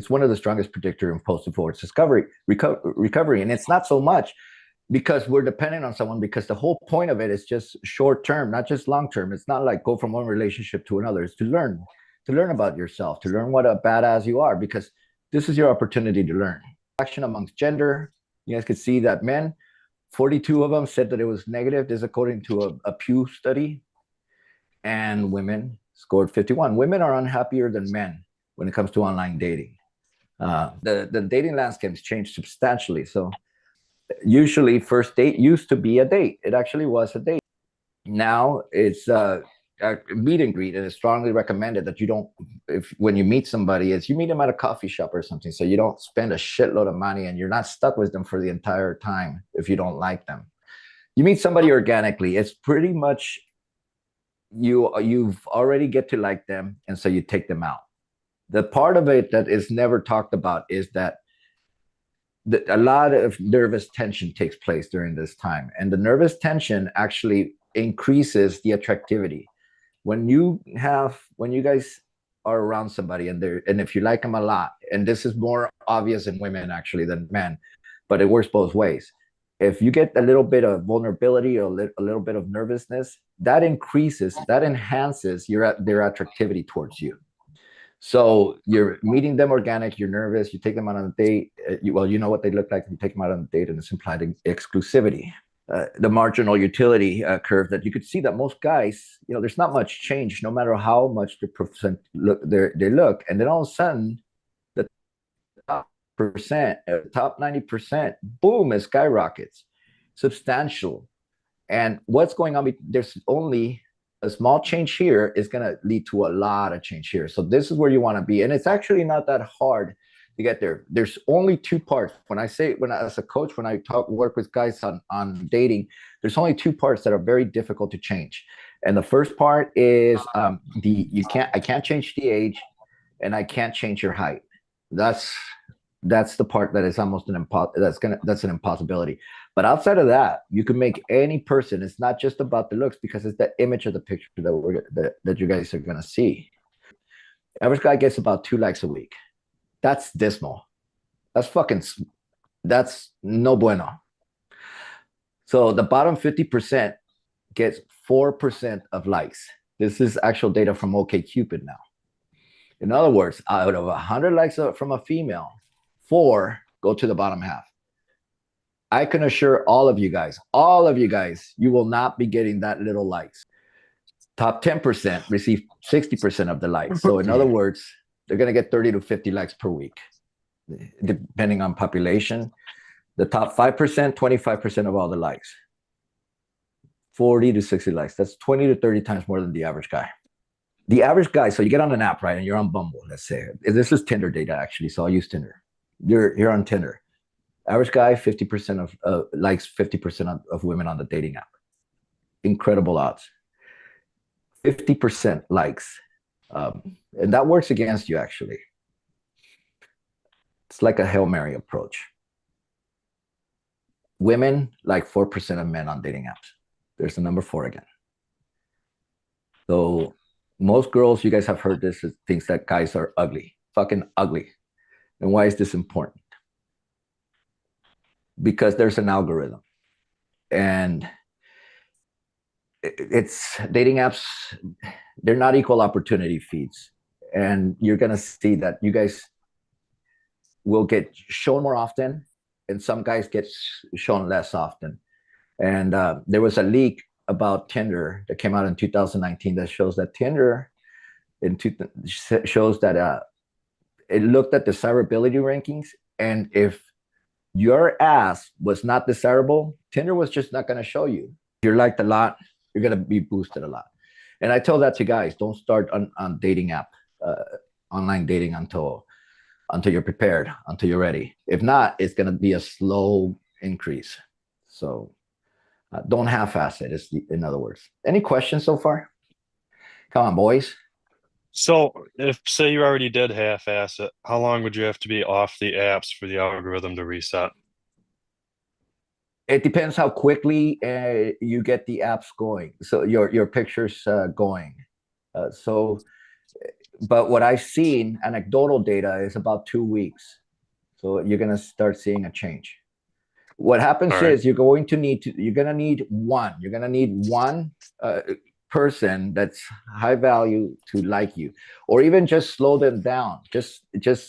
It's one of the strongest predictor in post-divorce recovery. And it's not so much because we're dependent on someone, because the whole point of it is just short term, not just long term. It's not like go from one relationship to another. It's to learn about yourself, to learn what a badass you are, because this is your opportunity to learn. Action amongst gender. You guys could see that men, 42 of them said that it was negative. This is according to a Pew study. And women scored 51. Women are unhappier than men when it comes to online dating. The dating landscape has changed substantially. So usually first date used to be a date. It actually was a date. Now it's a meet and greet. And it's strongly recommended that you don't, if when you meet somebody, is you meet them at a coffee shop or something, so you don't spend a shitload of money and you're not stuck with them for the entire time if you don't like them. You meet somebody organically. It's pretty much you've already get to like them, and so you take them out. The part of it that is never talked about is that a lot of nervous tension takes place during this time, and the nervous tension actually increases the attractivity. When you guys are around somebody and if you like them a lot, and this is more obvious in women actually than men, but it works both ways. If you get a little bit of vulnerability or a little bit of nervousness, that enhances their attractivity towards you. So you're meeting them organic, you're nervous, you take them out on a date. You know what they look like, you take them out on a date, and it's implied exclusivity. The marginal utility curve, that you could see that most guys, there's not much change, no matter how much they look. And then all of a sudden, the top 90%, boom, it skyrockets, substantial. And what's going on? There's only a small change here is going to lead to a lot of change here. So this is where you want to be. And it's actually not that hard to get there. There's only two parts. As a coach, when I work with guys on dating, there's only two parts that are very difficult to change. And the first part is I can't change the age, and I can't change your height. That's the part that is almost that's an impossibility. But outside of that, you can make any person. It's not just about the looks, because it's the image of the picture that you guys are gonna see. Average guy gets about 2 likes a week. That's dismal. That's no bueno. So the bottom 50% gets 4% of likes. This is actual data from OkCupid now. In other words, out of 100 likes from a female, 4 go to the bottom half. I can assure all of you guys, you will not be getting that little likes. Top 10% receive 60% of the likes. So in other words, they're going to get 30 to 50 likes per week, depending on population. The top 5%, 25% of all the likes. 40 to 60 likes. That's 20 to 30 times more than the average guy. The average guy, so you get on an app, right? And you're on Bumble, let's say. This is Tinder data, actually, so I'll use Tinder. You're on Tinder. Average guy, 50% of likes 50% of women on the dating app. Incredible odds. 50% likes. And that works against you, actually. It's like a Hail Mary approach. Women like 4% of men on dating apps. There's the number 4 again. So most girls, you guys have heard this, thinks that guys are ugly, fucking ugly. And why is this important? Because there's an algorithm, and it's dating apps. They're not equal opportunity feeds, and you're going to see that you guys will get shown more often, and some guys get shown less often. And there was a leak about Tinder that came out in 2019 that shows that Tinder shows that it looked at desirability rankings, and if your ass was not desirable, Tinder was just not going to show you. If you're liked a lot, you're going to be boosted a lot. And I tell that to guys, don't start on dating app, online dating until you're prepared, until you're ready. If not, it's going to be a slow increase. So don't half-ass it, in other words. Any questions so far? Come on, boys. So, if say you already did half-ass it, how long would you have to be off the apps for the algorithm to reset? It depends how quickly you get the apps going. So your pictures going. So but what I've seen, anecdotal data, is about 2 weeks. So you're gonna start seeing a change. What All happens right. is you're gonna need one person that's high value to like you, or even just slow them down. Just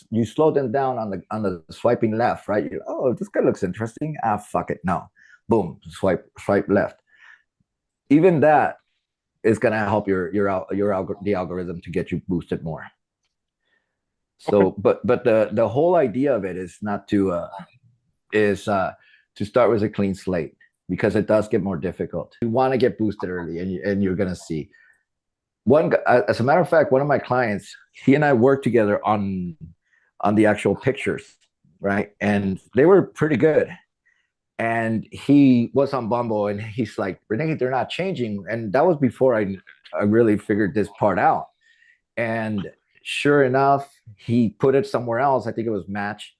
you slow them down on the swiping left, right? Oh, this guy looks interesting. Ah, fuck it, no, boom, swipe left. Even that is gonna help the algorithm to get you boosted more. Okay. So, but the whole idea of it is not is to start with a clean slate, because it does get more difficult. You want to get boosted early, and you're gonna see one. As a matter of fact, one of my clients, he and I worked together on the actual pictures, right? And they were pretty good. And he was on Bumble, and he's like, Rene, they're not changing. And that was before I really figured this part out. And sure enough, he put it somewhere else. I think it was Match,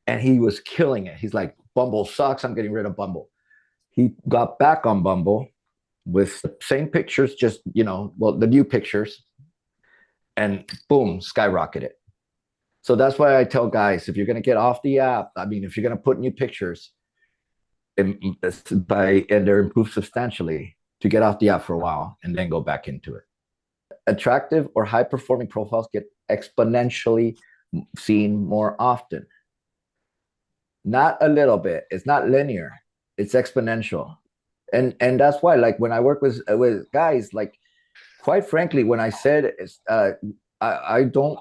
and he was killing it. He's like, Bumble sucks. I'm getting rid of Bumble. He got back on Bumble with the same pictures, just, well, the new pictures, and boom, skyrocketed. So that's why I tell guys, if you're going to get off the app, I mean, if you're going to put new pictures and they're improved substantially, to get off the app for a while and then go back into it. Attractive or high performing profiles get exponentially seen more often. Not a little bit. It's not linear. It's exponential. And that's why, like, when I work with guys, like, quite frankly, when I said I don't,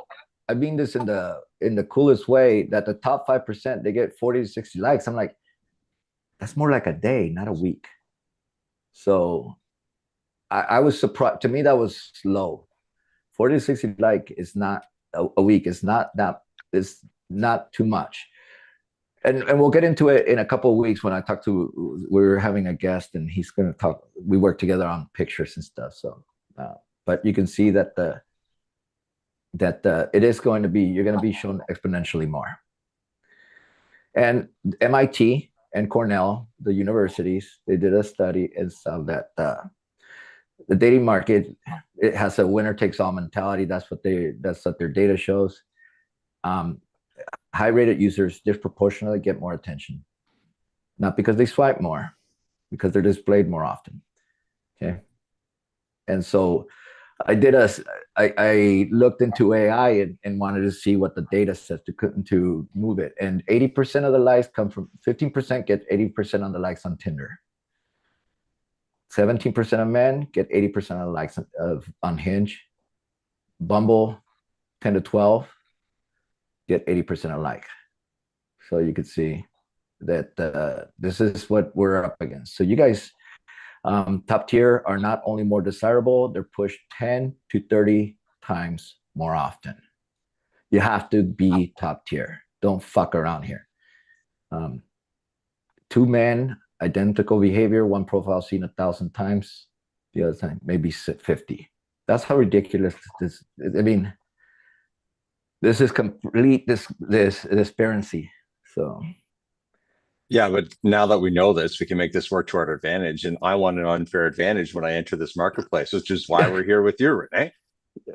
I mean this in the coolest way, that the top 5%, they get 40 to 60 likes. I'm like, that's more like a day, not a week. So I was surprised. To me, that was slow. 40 to 60 like is not a week. It's not that. It's not too much. And we'll get into it in a couple of weeks when I talk to. We're having a guest, and he's going to talk. We work together on pictures and stuff. So, but you can see that it is going to be. You're going to be shown exponentially more. And MIT and Cornell, the universities, they did a study and saw that the dating market, it has a winner takes all mentality. That's what their data shows. High rated users disproportionately get more attention, not because they swipe more, because they're displayed more often. Okay. And so I looked into AI and wanted to see what the data says to move it. And 80% of the likes come from 15% get 80% on the likes on Tinder. 17% of men get 80% of the likes on Hinge. Bumble, 10 to 12 get 80% of like. So you could see that this is what we're up against. So you guys, top tier, are not only more desirable, they're pushed 10 to 30 times more often. You have to be top tier. Don't fuck around here. Two men, identical behavior, one profile seen 1,000 times, the other time maybe 50. That's how ridiculous this. I mean, this is complete this disparity. So yeah, but now that we know this, we can make this work to our advantage. And I want an unfair advantage when I enter this marketplace, which is why we're here with you, Rene.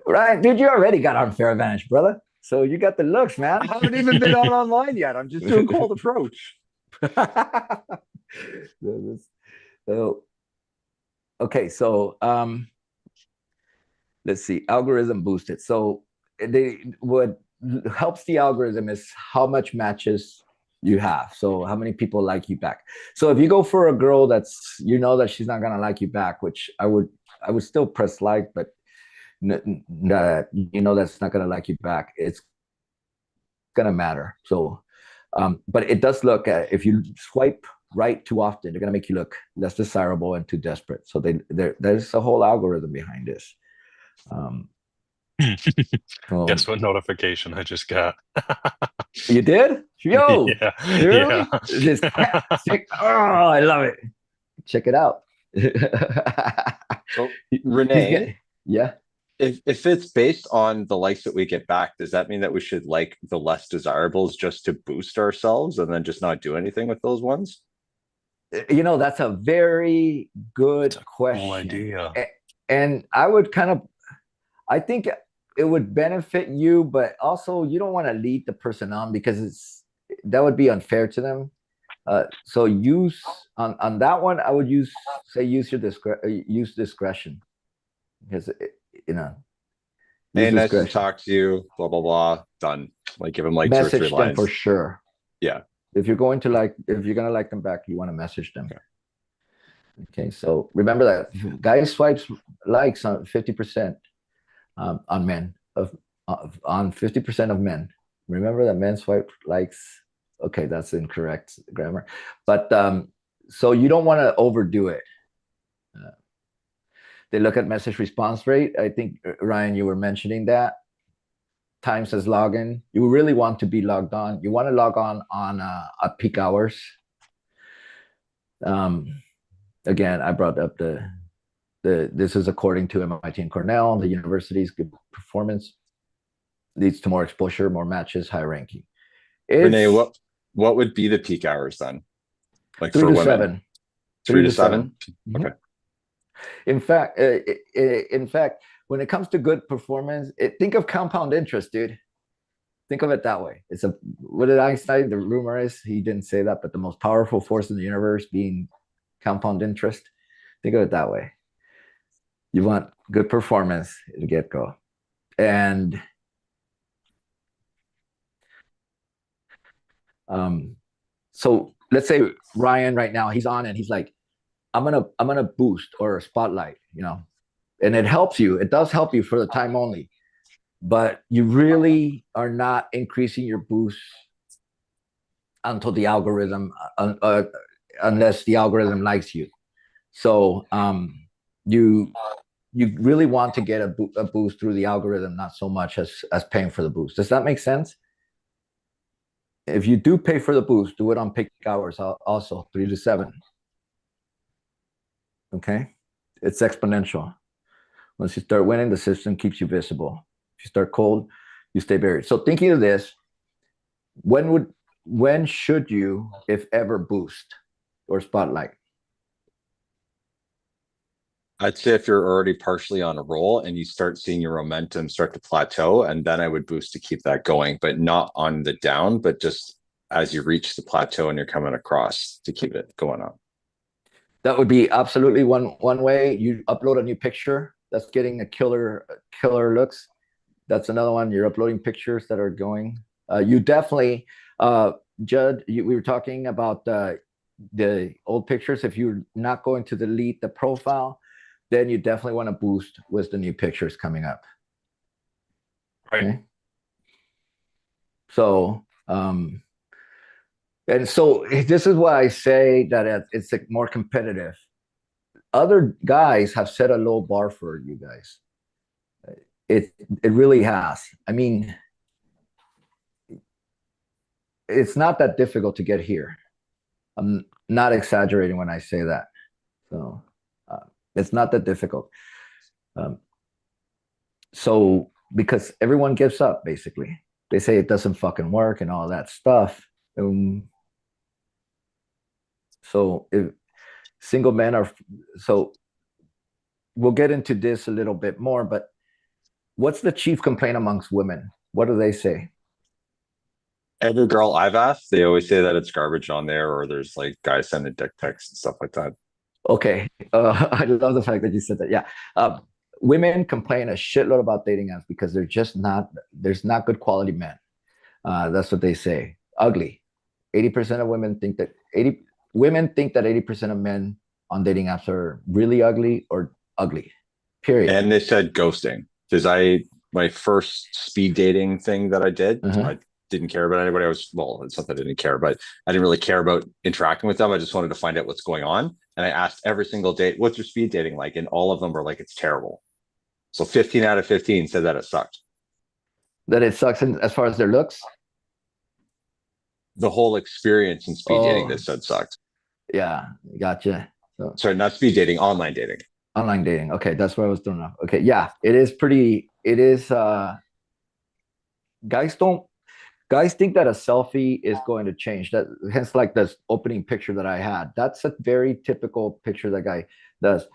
Right, dude, you already got unfair advantage, brother. So you got the looks, man. I haven't even been on online yet. I'm just doing cold approach. So, okay, so let's see, algorithm boosted. So what helps the algorithm is how much matches you have. So how many people like you back. So if you go for a girl that's, that she's not gonna like you back, which I would still press like, but that's not gonna like you back, it's gonna matter. So but it does look at, if you swipe right too often, they're gonna make you look less desirable and too desperate. So there's a whole algorithm behind this. Guess what notification I just got? You did? Yo, Yeah, really? yeah. Just oh, I love it. Check it out. So, Rene, yeah. If it's based on the likes that we get back, does that mean that we should like the less desirables just to boost ourselves and then just not do anything with those ones? That's a very good question. Cool idea. And I would I think it would benefit you, but also you don't want to lead the person on because that would be unfair to them. So use on that one, I would use use discretion because you know use Hey, nice to discretion. talk to you. Blah blah blah. Done. Like give him like 2 or 3 Message them for lines. sure. Yeah. If you're gonna like them back, you want to message them. Okay. Okay, so remember that guy swipes likes on 50% on men on 50% of men. Remember that men swipe likes. Okay, that's incorrect grammar, but so you don't want to overdo it. They look at message response rate. I think Ryan, you were mentioning that times as login. You really want to be logged on. You want to log on at peak hours. Again, I brought up this is according to MIT and Cornell. The university's good performance leads to more exposure, more matches, higher ranking. Rene, what would be the peak hours then? Like 3 for to women? 7. 3 to 7? Mhm. Okay. In fact, when it comes to good performance, think of compound interest, dude. Think of it that way. What did Einstein? The rumor is he didn't say that, but the most powerful force in the universe being compound interest. Think of it that way. You want good performance to get go, and so let's say Ryan right now he's on and he's like, I'm gonna boost or spotlight, and it helps you. It does help you for the time only, but you really are not increasing your boost until the algorithm, unless the algorithm likes you. So you really want to get a boost through the algorithm, not so much as paying for the boost. Does that make sense? If you do pay for the boost, do it on peak hours also, 3 to 7. Okay? It's exponential. Once you start winning, the system keeps you visible. If you start cold, you stay buried. So thinking of this, when should you, if ever, boost or spotlight? I'd say if you're already partially on a roll and you start seeing your momentum start to plateau, and then I would boost to keep that going, but not on the down, but just as you reach the plateau and you're coming across to keep it going on. That would be absolutely one way. You upload a new picture that's getting a killer looks. That's another one. You're uploading pictures that are going. You definitely, Judd. We were talking about the old pictures. If you're not going to delete the profile, then you definitely want to boost with the new pictures coming up. Right. Okay. So, and so this is why I say that it's like more competitive. Other guys have set a low bar for you guys. It really has. I mean, it's not that difficult to get here. I'm not exaggerating when I say that. So it's not that difficult. So because everyone gives up, basically, they say it doesn't fucking work and all that stuff. So if single men are, so we'll get into this a little bit more, but what's the chief complaint amongst women? What do they say? Every girl I've asked, they always say that it's garbage on there, or there's like guys sending dick pics and stuff like that. Okay. I love the fact that you said that. Yeah. Women complain a shitload about dating apps because there's not good quality men. That's what they say. Ugly. 80% of women think that 80% of men on dating apps are really ugly or ugly. Period. And they said ghosting. Because my first speed dating thing that I did, I didn't care about anybody. It's not that I didn't care, but I didn't really care about interacting with them. I just wanted to find out what's going on. And I asked every single date, what's your speed dating like? And all of them were like, it's terrible. So 15 out of 15 said that it sucked. That it sucks as far as their looks? The whole experience in speed dating, they said sucked. Yeah, gotcha. So, sorry, not speed dating, online dating. Online dating. Okay, that's what I was throwing off. Okay, yeah, it is guys think that a selfie is going to change. That hence like this opening picture that I had. That's a very typical picture that guy does.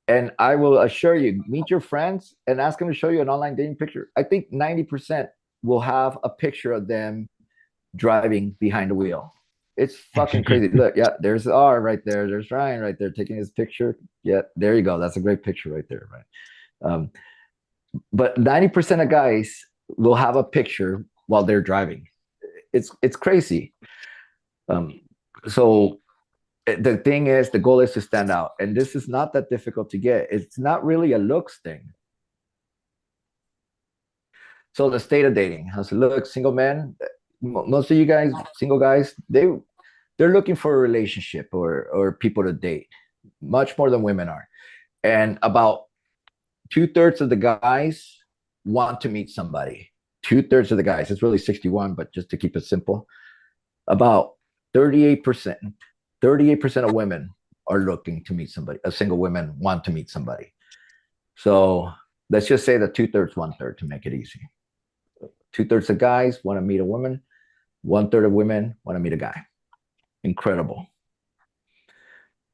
And I will assure you, meet your friends and ask them to show you an online dating picture. I think 90% will have a picture of them driving behind the wheel. It's fucking crazy. Look, yeah, there's R right there. There's Ryan right there taking his picture. Yeah, there you go. That's a great picture right there, right? But 90% of guys will have a picture while they're driving. It's crazy. So the thing is, the goal is to stand out, and this is not that difficult to get. It's not really a looks thing. So the state of dating, I said, look, single men, most of you guys, single guys, they're looking for a relationship or people to date, much more than women are. And about 2/3 of the guys want to meet somebody. 2/3 of the guys, it's really 61, but just to keep it simple, about 38%, 38% of women are looking to meet somebody. A single women want to meet somebody. So let's just say that 2/3, 1/3 to make it easy. 2/3 of guys want to meet a woman. 1/3 of women want to meet a guy. Incredible.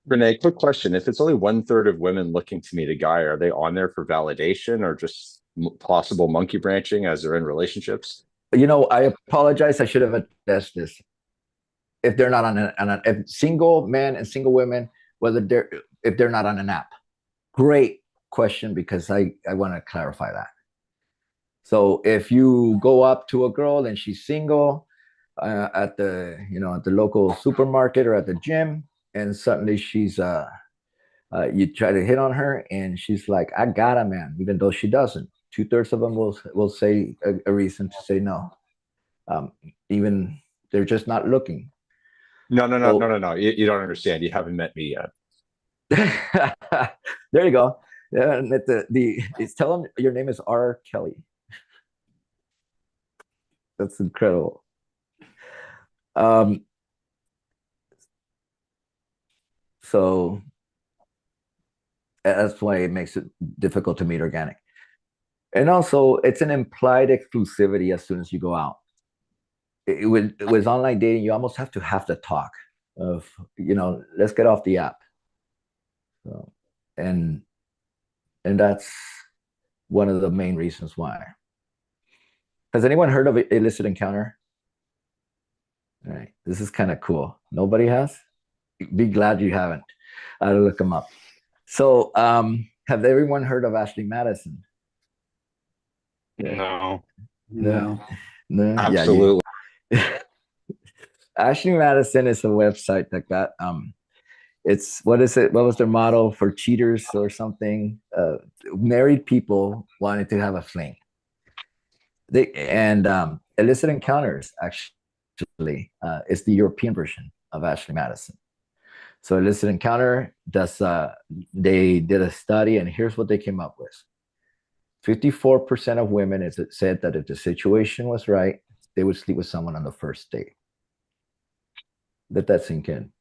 Rene, quick question. If it's only 1/3 of women looking to meet a guy, are they on there for validation or just possible monkey branching as they're in relationships? You know, I apologize. I should have addressed this. If they're not on if single men and single women, if they're not on an app. Great question, because I want to clarify that. So if you go up to a girl and she's single at the local supermarket or at the gym, and suddenly she's you try to hit on her and she's like, I got a man, even though she doesn't. 2/3 of them will say a reason to say no. Even they're just not looking. No. You don't understand. You haven't met me yet. There you go. It's tell them your name is R. Kelly. That's incredible. So that's why it makes it difficult to meet organic. And also, it's an implied exclusivity as soon as you go out. With online dating, you almost have to talk of, let's get off the app. So, and that's one of the main reasons why. Has anyone heard of illicit encounter? All right, this is kind of cool. Nobody has? Be glad you haven't. I'll look them up. So, have everyone heard of Ashley Madison? No. Absolutely. Yeah, Ashley Madison is a website that got it's what is it? What was their motto for cheaters or something? Married people wanted to have a fling. Illicit encounters actually is the European version of Ashley Madison. So illicit encounter they did a study, and here's what they came up with. 54% of women said that if the situation was right, they would sleep with someone on the first date. Let that sink in.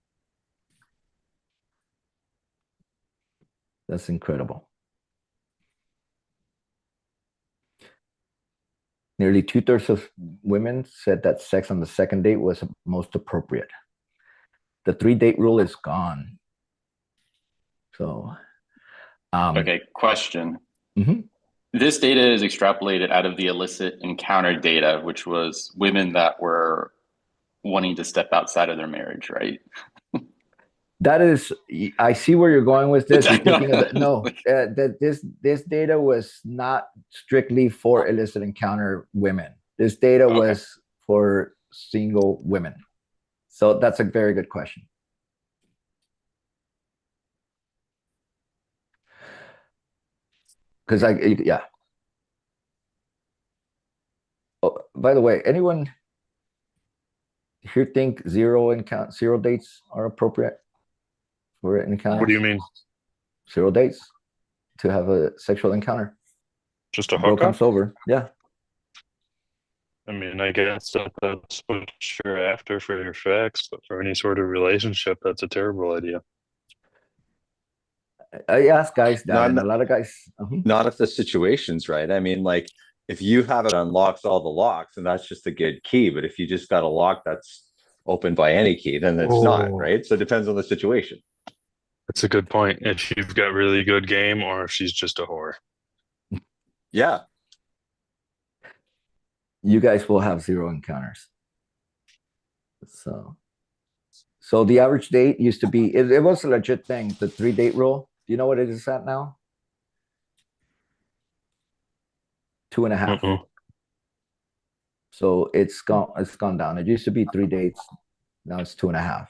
That's incredible. Nearly 2/3 of women said that sex on the second date was most appropriate. The 3-date rule is gone. So, okay, question. Mm-hmm. This data is extrapolated out of the illicit encounter data, which was women that were wanting to step outside of their marriage, right? That is, I see where you're going with this. You're thinking of that this data was not strictly for illicit encounter women. This data was for single women. So that's a very good question. Because yeah. Oh, by the way, anyone here think zero dates are appropriate for an encounter? What do you mean? 0 dates to have a sexual encounter. Just a Girl hookup? comes over. Yeah. I mean, I guess that's what you're after for your facts, but for any sort of relationship, that's a terrible idea. I ask guys that, and a lot of guys. Not if the situation's right. I mean, like, if you have it unlocks all the locks, and that's just a good key. But if you just got a lock that's opened by any key, then it's not, right? So it depends on the situation. That's a good point. If you've got really good game or if she's just a whore. Yeah. You guys will have 0 encounters. So the average date used to be, it was a legit thing, the 3-date rule. Do you know what it is at now? 2.5. Mm-mm. So it's gone down. It used to be 3 dates. Now it's 2.5.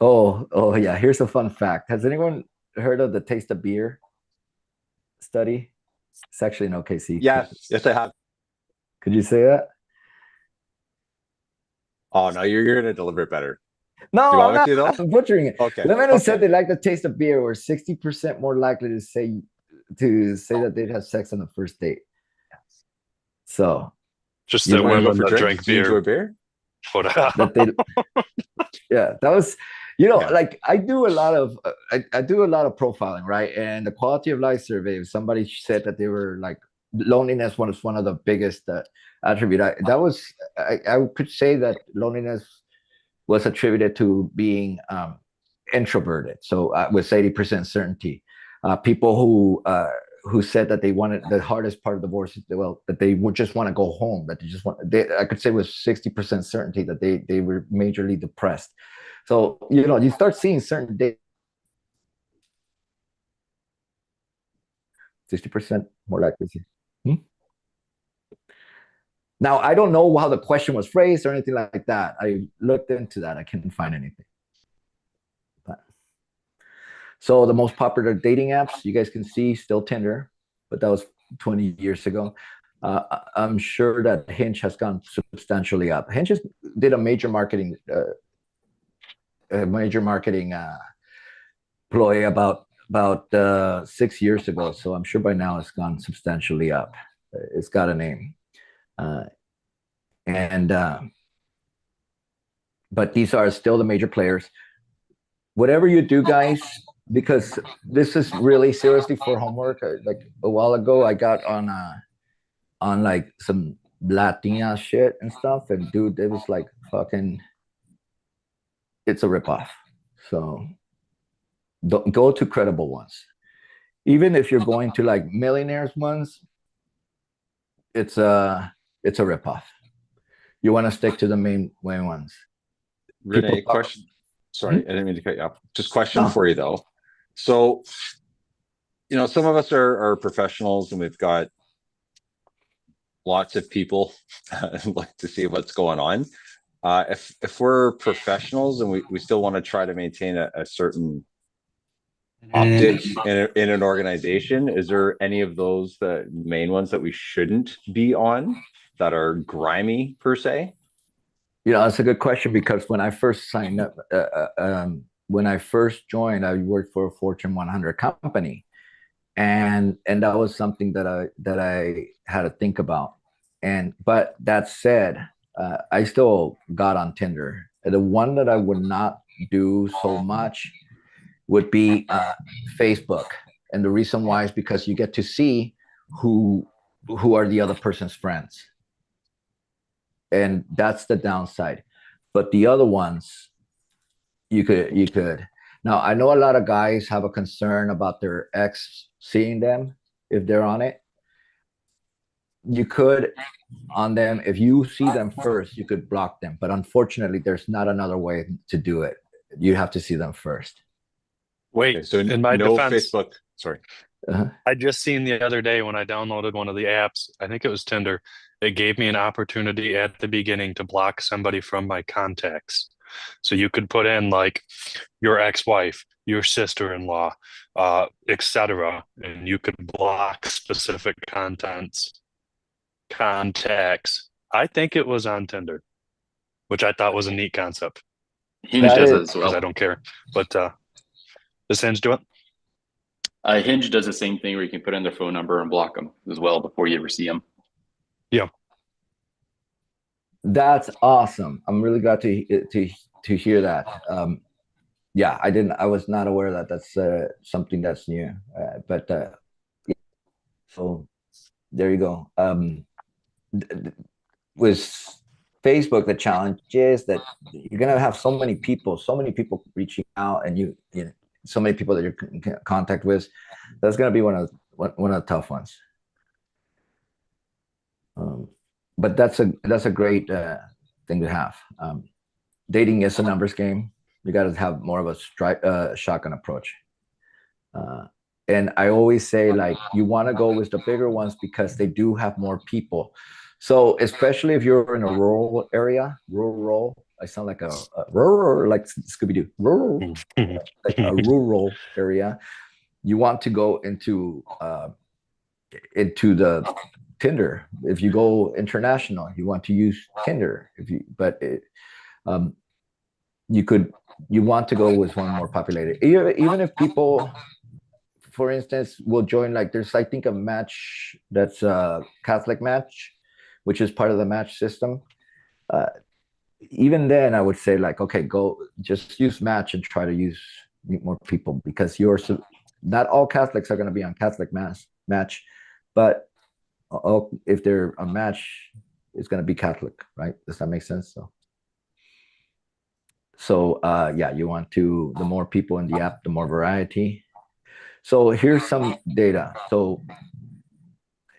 Oh yeah. Here's a fun fact. Has anyone heard of the taste of beer study? It's actually an OKC. Yes, I have. Could you say that? Oh no, you're gonna deliver it better. No, You want I'm me not. to, though? I'm butchering it. Okay. Women who Okay. said they like the taste of beer were 60% more likely to say that they'd have sex on the first date. So Just You that want to go women for that drinks? drink Do you enjoy beer. beer? that they, yeah, that was, Yeah. like I do a lot of I do a lot of profiling, right? And the quality of life survey, if somebody said that they were like loneliness was one of the biggest attribute. I could say that loneliness was attributed to being introverted. So with 80% certainty, people who said that they wanted the hardest part of divorce, that they would just want to go home, that they just want. I could say with 60% certainty that they were majorly depressed. So you start seeing certain days. 60% more likely. Hmm? Now I don't know how the question was phrased or anything like that. I looked into that. I couldn't find anything. So the most popular dating apps you guys can see still Tinder, but that was 20 years ago. I'm sure that Hinge has gone substantially up. Hinge did a major marketing ploy about 6 years ago. So I'm sure by now it's gone substantially up. It's got a name, and but these are still the major players. Whatever you do, guys, because this is really seriously for homework. Like a while ago, I got on like some Latina shit and stuff, and dude, it was like fucking. It's a ripoff. So don't go to credible ones. Even if you're going to like millionaires ones, it's a ripoff. You want to stick to the main ones. Rene, question. Sorry, I didn't mean to cut you off. Just question No. for you though. So, some of us are professionals and we've got lots of people like to see what's going on. If we're professionals and we still want to try to maintain a certain optic in an organization, is there any of those the main ones that we shouldn't be on that are grimy per se? That's a good question, because when I first signed up, when I first joined, I worked for a Fortune 100 company, and that was something that I had to think about. But that said, I still got on Tinder. The one that I would not do so much would be Facebook, and the reason why is because you get to see who are the other person's friends, and that's the downside. But the other ones, you could. Now I know a lot of guys have a concern about their ex seeing them if they're on it. You could on them, if you see them first, you could block them, but unfortunately there's not another way to do it. You have to see them first. Wait, Okay, so in my no defense, Facebook. Sorry. I just seen the other day when I downloaded one of the apps, I think it was Tinder, it gave me an opportunity at the beginning to block somebody from my contacts. So you could put in like your ex-wife, your sister-in-law, etc., and you could block specific contacts. I think it was on Tinder, which I thought was a neat concept Hinge does it as because I well. don't care. But does Hinge do it? Hinge does the same thing where you can put in their phone number and block them as well before you ever see them. Yeah. That's awesome. I'm really glad to hear that. Yeah, I was not aware that that's something that's new. But so there you go. Was Facebook, the challenge is that you're gonna have so many people reaching out, and you know, so many people that you're in contact with. That's gonna be one of the tough ones. But that's a great thing to have. Dating is a numbers game. You got to have more of a shotgun approach. And I always say, like, you want to go with the bigger ones because they do have more people. So especially if you're in a rural area, I sound like a rural, like Scooby-Doo, rural, like a rural area. You want to go into the Tinder. If you go international, you want to use Tinder. You want to go with one more populated. Even if people, for instance, will join, like, there's, I think, a match that's a Catholic match, which is part of the match system. Even then, I would say, like, okay, go just use match and try to meet more people, because not all Catholics are going to be on Catholic match, but if they're a match, it's going to be Catholic, right? Does that make sense? So yeah, you want the more people in the app, the more variety. So here's some data. So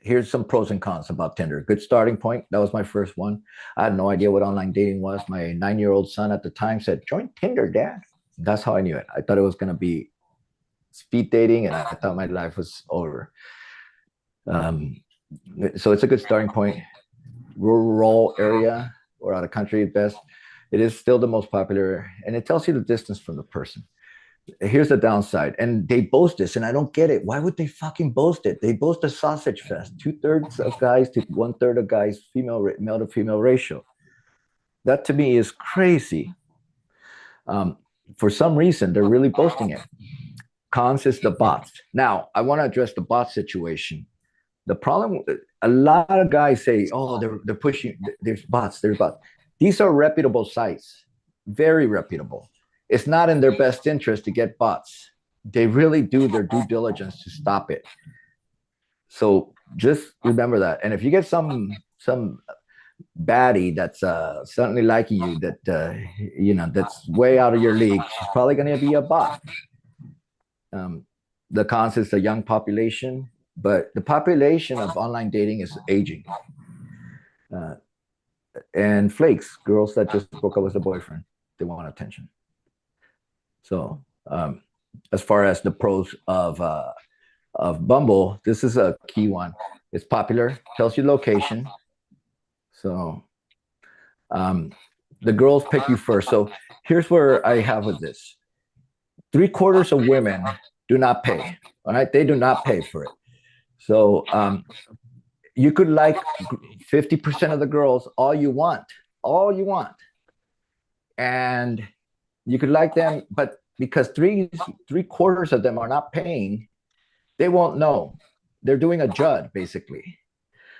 here's some pros and cons about Tinder. Good starting point. That was my first one. I had no idea what online dating was. My 9-year-old son at the time said, "Join Tinder, Dad." That's how I knew it. I thought it was going to be speed dating, and I thought my life was over. So it's a good starting point. Rural area or out of country at best. It is still the most popular, and it tells you the distance from the person. Here's the downside, and they boast this, and I don't get it. Why would they fucking boast it? They boast a sausage fest, 2/3 of guys to 1/3 of guys, male to female ratio. That to me is crazy. For some reason, they're really boasting it. Cons is the bots. Now, I want to address the bot situation. The problem, a lot of guys say, "Oh, they're pushing. There's bots. There's bots." These are reputable sites, very reputable. It's not in their best interest to get bots. They really do their due diligence to stop it. So just remember that. And if you get some baddie that's suddenly liking you, that that's way out of your league, she's probably going to be a bot. The cons is the young population, but the population of online dating is aging. And flakes, girls that just broke up with a boyfriend, they want attention. So as far as the pros of Bumble, this is a key one. It's popular, tells you location. So the girls pick you first. So here's where I have with this. 3/4 of women do not pay. All right, they do not pay for it. So you could like 50% of the girls all you want, and you could like them, but because 3/4 of them are not paying, they won't know. They're doing a jud, basically.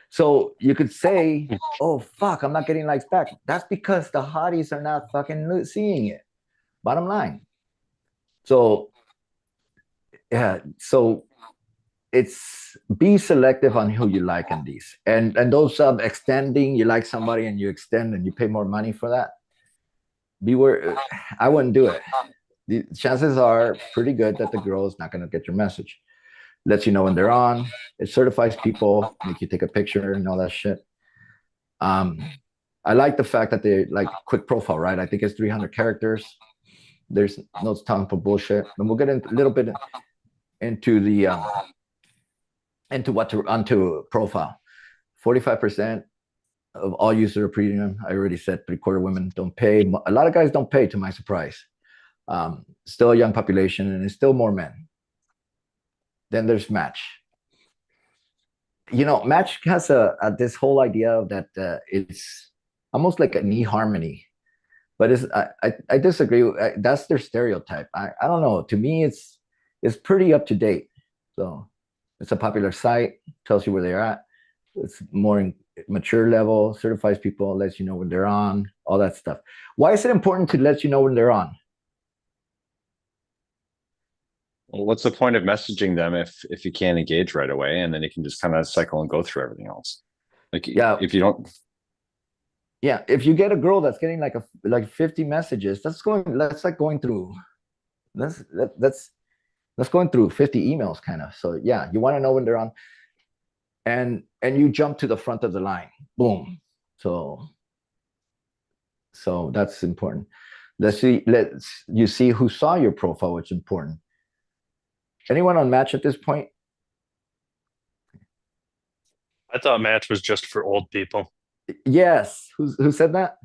So you could say, "Oh fuck, I'm not getting likes back." That's because the hotties are not fucking seeing it. Bottom line. So yeah, so it's be selective on who you like in these, and those extending. You like somebody and you extend and you pay more money for that. Beware. I wouldn't do it. The chances are pretty good that the girl is not going to get your message. Lets you know when they're on. It certifies people, make you take a picture and all that shit. I like the fact that they like quick profile, right? I think it's 300 characters. There's no time for bullshit. And we'll get a little bit into the onto profile. 45% of all users are premium. I already said 3/4 women don't pay. A lot of guys don't pay, to my surprise. Still a young population, and it's still more men. Then there's Match. Match has this whole idea that it's almost like an eHarmony, but I disagree. That's their stereotype. I don't know. To me, it's pretty up to date. So it's a popular site, tells you where they're at. It's more mature level, certifies people, lets you know when they're on, all that stuff. Why is it important to let you know when they're on? Well, what's the point of messaging them if you can't engage right away, and then you can just kind of cycle and go through everything else? Like, yeah, if you don't. Yeah, if you get a girl that's getting like 50 messages, that's like going through that's that's going through 50 emails kind of. So yeah, you want to know when they're on, and you jump to the front of the line. Boom. So that's important. Let's you see who saw your profile, which is important. Anyone on Match at this point? I thought Match was just for old people. Yes. Who said that?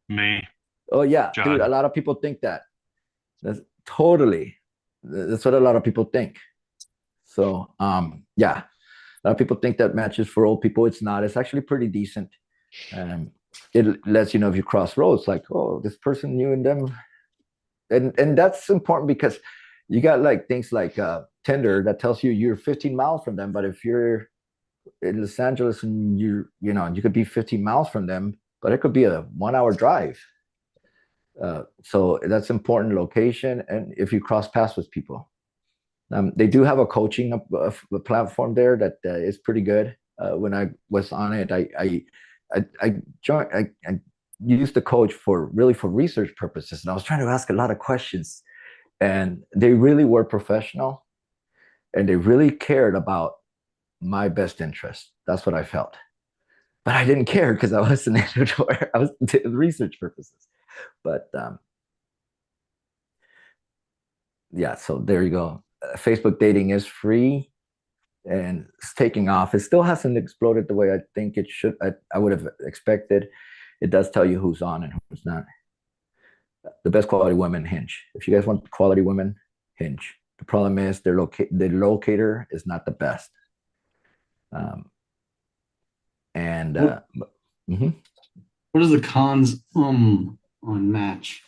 Me, Oh yeah, John. dude. A lot of people think that. That's totally. That's what a lot of people think. So yeah, a lot of people think that Match is for old people. It's not. It's actually pretty decent. It lets you know if you cross roads, like, oh, this person knew and them, and that's important because you got like things like Tinder that tells you you're 15 miles from them, but if you're in Los Angeles and you could be 15 miles from them, but it could be a 1 hour drive. So that's important location, and if you cross paths with people, they do have a coaching platform there that is pretty good. When I was on it, I joined. I used the coach for research purposes, and I was trying to ask a lot of questions, and they really were professional, and they really cared about my best interest. That's what I felt, but I didn't care because I wasn't I was research purposes. But yeah, so there you go. Facebook dating is free and it's taking off. It still hasn't exploded the way I think it should. I would have expected. It does tell you who's on and who's not. The best quality women, Hinge. If you guys want quality women, Hinge. The problem is the locator is not the best. Mhm. What are the cons on Match?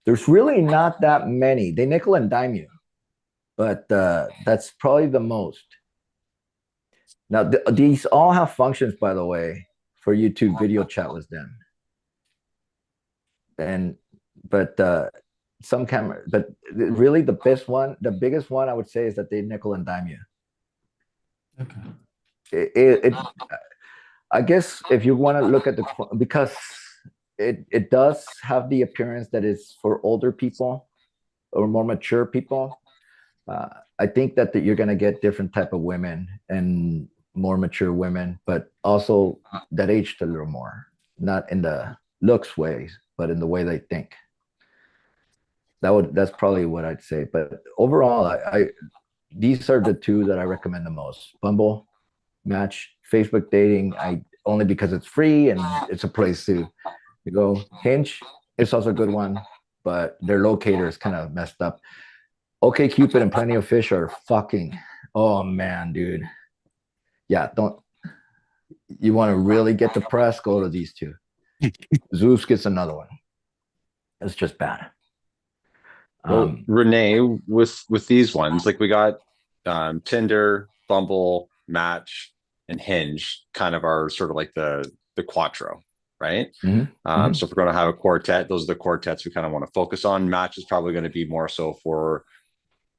There's really not that many. They nickel and dime you, but that's probably the most. Now, these all have functions, by the way, for you to video chat with them. But some camera, but really the biggest one I would say is that they nickel and dime you. Okay. I guess if you want to look at because it does have the appearance that it's for older people or more mature people. I think that you're going to get different type of women and more mature women, but also that aged a little more, not in the looks ways, but in the way they think. That's probably what I'd say. But overall, these are the two that I recommend the most: Bumble, Match, Facebook dating. Only because it's free and it's a place to go. Hinge, it's also a good one, but their locator is kind of messed up. Okay, Cupid and Plenty of Fish are fucking. Oh man, dude. Yeah, don't. You want to really get depressed? Go to these two. Zeus gets another one. It's just bad. Well, Rene, with these ones, like we got Tinder, Bumble, Match, and Hinge, kind of are sort of like the quattro, right? So if we're going to have a quartet, those are the quartets we kind of want to focus on. Match is probably going to be more so for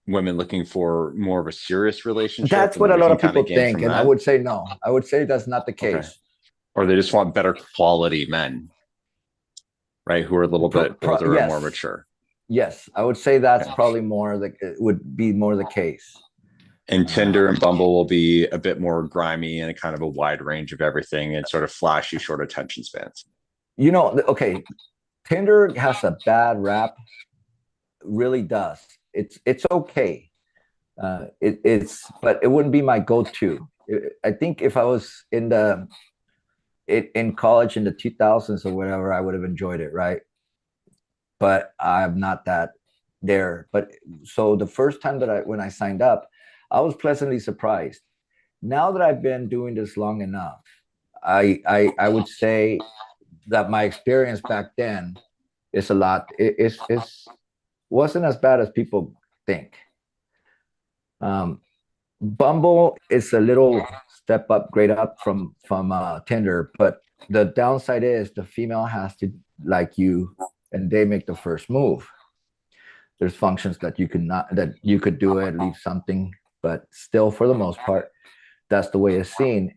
women looking for more of a serious relationship. That's what a lot of people think, and I would say no. I would say that's not the case. Okay. Or they just want better quality men, right? Who are a little bit older and more mature. Yes, I would say that's probably would be more the case. And Tinder and Bumble will be a bit more grimy and a kind of a wide range of everything and sort of flashy, short attention spans. Okay, Tinder has a bad rap, really does. It's okay. But it wouldn't be my go-to. I think if I was in college in the 2000s or whatever, I would have enjoyed it, right? But I'm not that there. But so the first time when I signed up, I was pleasantly surprised. Now that I've been doing this long enough, I would say that my experience back then is a lot. It wasn't as bad as people think. Bumble is a little step up, grade up from Tinder, but the downside is the female has to like you, and they make the first move. There's functions that you could do it, leave something, but still, for the most part, That's the way it's seen.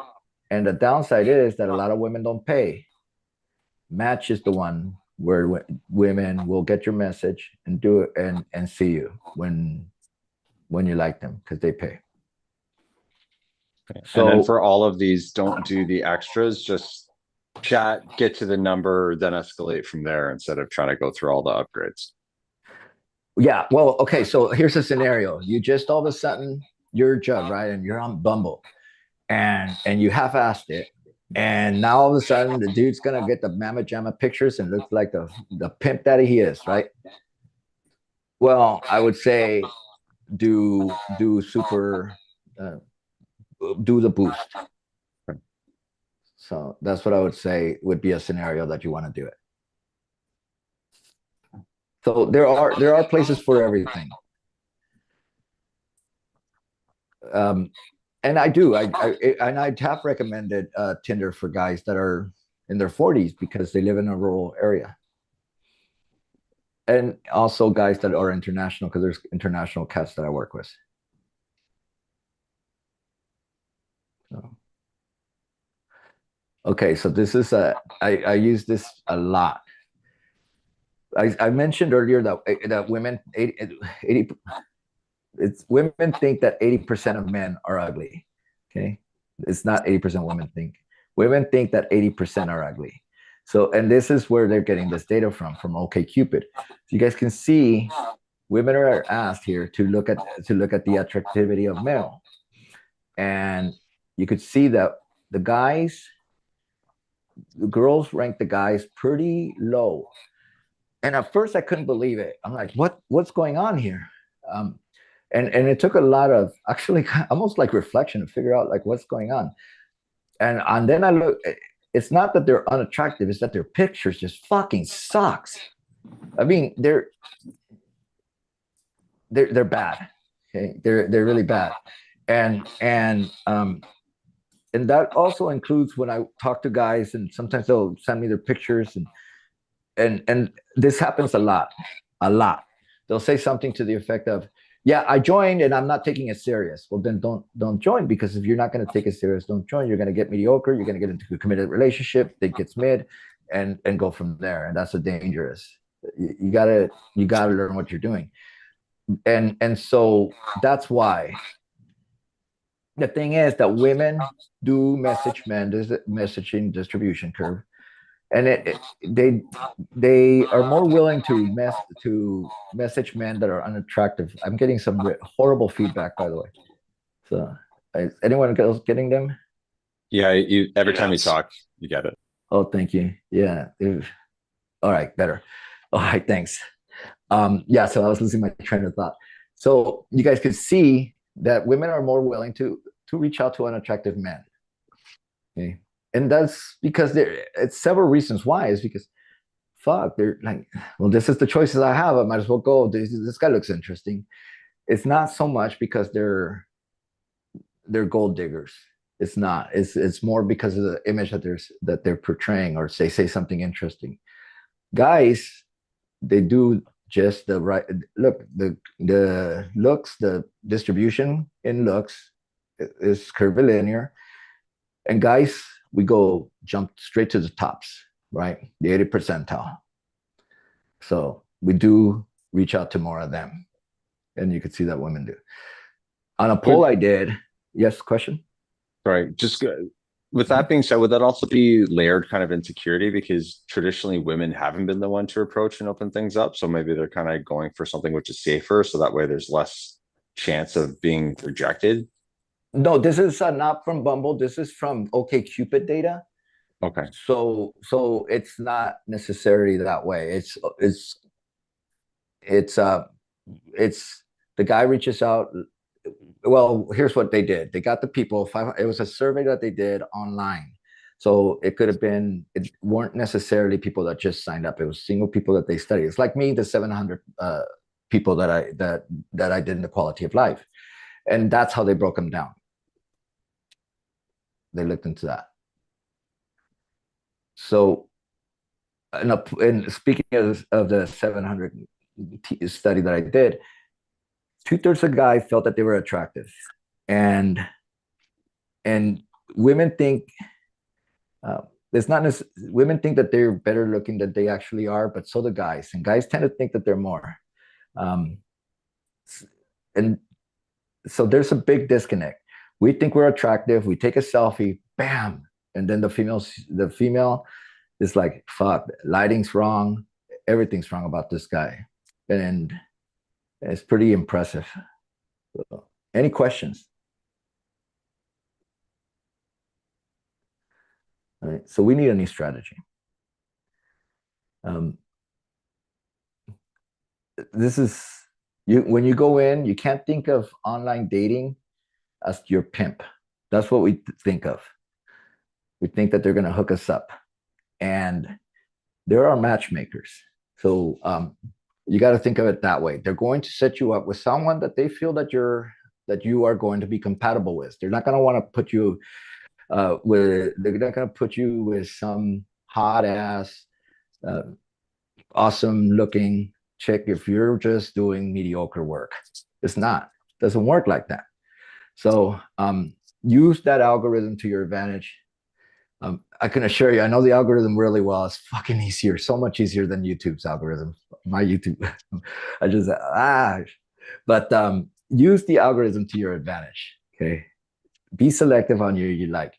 And the downside is that a lot of women don't pay. Match is the one where women will get your message and do it and see you when you like them because they pay. So, and then for all of these, don't do the extras, just chat, get to the number, then escalate from there instead of trying to go through all the upgrades. Yeah, well, okay, so here's a scenario. You just all of a sudden, you're Judd, right? And you're on Bumble and you half-assed it. And now all of a sudden the dude's gonna get the mamma jamma pictures and looks like the pimp daddy he is, right? Well, I would say do super do the boost. So that's what I would say would be a scenario that you want to do it. So there are places for everything. And I have recommended Tinder for guys that are in their 40s because they live in a rural area. And also guys that are international because there's international cats that I work with. So. Okay, so this is I use this a lot. I mentioned earlier that women 80 women think that 80% of men are ugly. Okay, it's not 80% women think. Women think that 80% are ugly. So, and this is where they're getting this data from OkCupid. So you guys can see women are asked here to look at the attractivity of male, and you could see that the girls rank the guys pretty low. And at first I couldn't believe it. I'm like, what's going on here? And it took a lot of actually almost like reflection to figure out like what's going on. And then I look, it's not that they're unattractive, it's that their pictures just fucking sucks. I mean, they're bad. Okay, they're really bad. And that also includes when I talk to guys, and sometimes they'll send me their pictures, and this happens a lot. They'll say something to the effect of, "Yeah, I joined and I'm not taking it serious." Well, then don't join, because if you're not going to take it serious, don't join. You're going to get mediocre. You're going to get into a committed relationship that gets mid, and go from there. And that's a dangerous. You gotta learn what you're doing, and so that's why. The thing is that women do message men. There's a messaging distribution curve, and they are more willing to message men that are unattractive. I'm getting some horrible feedback, by the way. So, is anyone else getting them? Yeah, every time you talk, you get it. Oh, thank you. Yeah. All right, better. All right, thanks. Yeah. So I was losing my train of thought. So you guys could see that women are more willing to reach out to unattractive men. Okay. And that's because it's several reasons why. Is because they're like, well, this is the choices I have. I might as well go. This guy looks interesting. It's not so much because they're gold diggers. It's not. It's more because of the image that they're portraying, or say something interesting. Guys, they do just the right look. The looks, the distribution in looks is curvilinear, and guys, we jump straight to the tops, right? The 80th percentile. So we do reach out to more of them, and you can see that women do. On a poll I did, yes, question? Right. Just with that being said, would that also be layered kind of insecurity, because traditionally women haven't been the one to approach and open things up? So maybe they're kind of going for something which is safer, so that way there's less chance of being rejected. No, this is not from Bumble. This is from OkCupid data. Okay. So it's not necessarily that way. It's the guy reaches out. Well, here's what they did. They got the people. It was a survey that they did online. So it could have been. It weren't necessarily people that just signed up. It was single people that they studied. It's like me, the 700 people that I did in the quality of life, and that's how they broke them down. They looked into that. So, and speaking of the 700 study that I did, 2/3 of guys felt that they were attractive, and and women think it's not women think that they're better looking than they actually are, but so do guys, and guys tend to think that they're more. And so there's a big disconnect. We think we're attractive. We take a selfie, bam, and then the female is like, "Fuck, lighting's wrong. Everything's wrong about this guy," and it's pretty impressive. So, any questions? All right, so we need a new strategy. This is when you go in, you can't think of online dating as your pimp. That's what we think of. We think that they're going to hook us up, and there are matchmakers. So you got to think of it that way. They're going to set you up with someone that they feel that you are going to be compatible with. They're not going to want to put you they're not going to put you with some hot ass, awesome looking chick if you're just doing mediocre work. It's not. It doesn't work like that. So use that algorithm to your advantage. I can assure you, I know the algorithm really well. It's fucking easier, so much easier than YouTube's algorithm. My YouTube, but use the algorithm to your advantage. Okay, be selective on you like,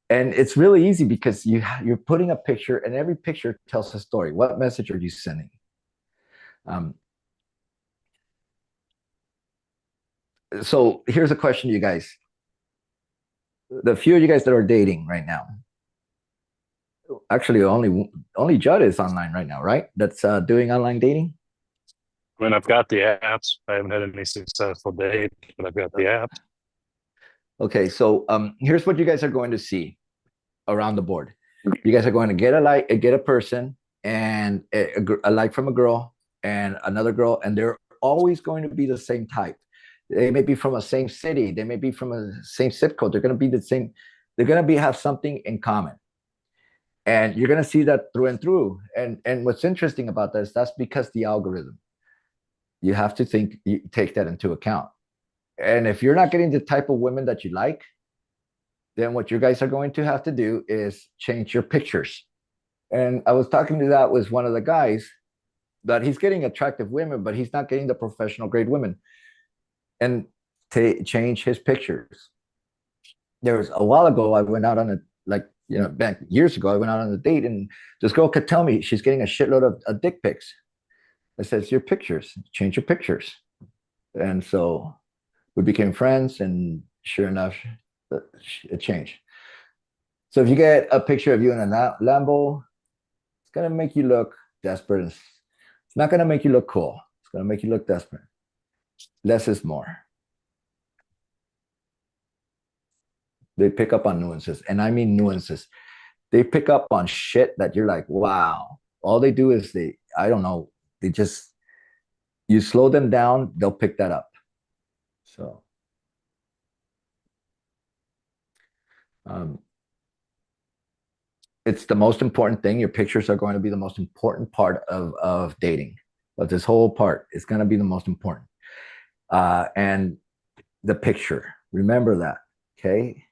and it's really easy because you're putting a picture, and every picture tells a story. What message are you sending? So here's a question to you guys. The few of you guys that are dating right now, actually only Judd is online right now, right? That's doing online dating. I mean, I've got the apps. I haven't had any successful dates, but I've got the app. Okay, so here's what you guys are going to see around the board. You guys are going to get a person, and a like from a girl and another girl, and they're always going to be the same type. They may be from the same city. They may be from a same zip code. They're going to be the same. They're going to have something in common. And you're going to see that through and through. And what's interesting about this, that's because the algorithm. You have to take that into account. And if you're not getting the type of women that you like, then what you guys are going to have to do is change your pictures. And I was talking to that with one of the guys, that he's getting attractive women, but he's not getting the professional grade women. And to change his pictures. There was a while ago, I went out on back years ago, I went out on a date, and this girl could tell me she's getting a shitload of dick pics. I said, "It's your pictures, change your pictures." And so we became friends, and sure enough, it changed. So if you get a picture of you in a Lambo, it's going to make you look desperate. It's not going to make you look cool. It's going to make you look desperate. Less is more. They pick up on nuances, and I mean nuances. They pick up on shit that you're like, wow. All they do is you slow them down, they'll pick that up. So it's the most important thing. Your pictures are going to be the most important part of dating. But this whole part is going to be the most important. And the picture, remember that, okay?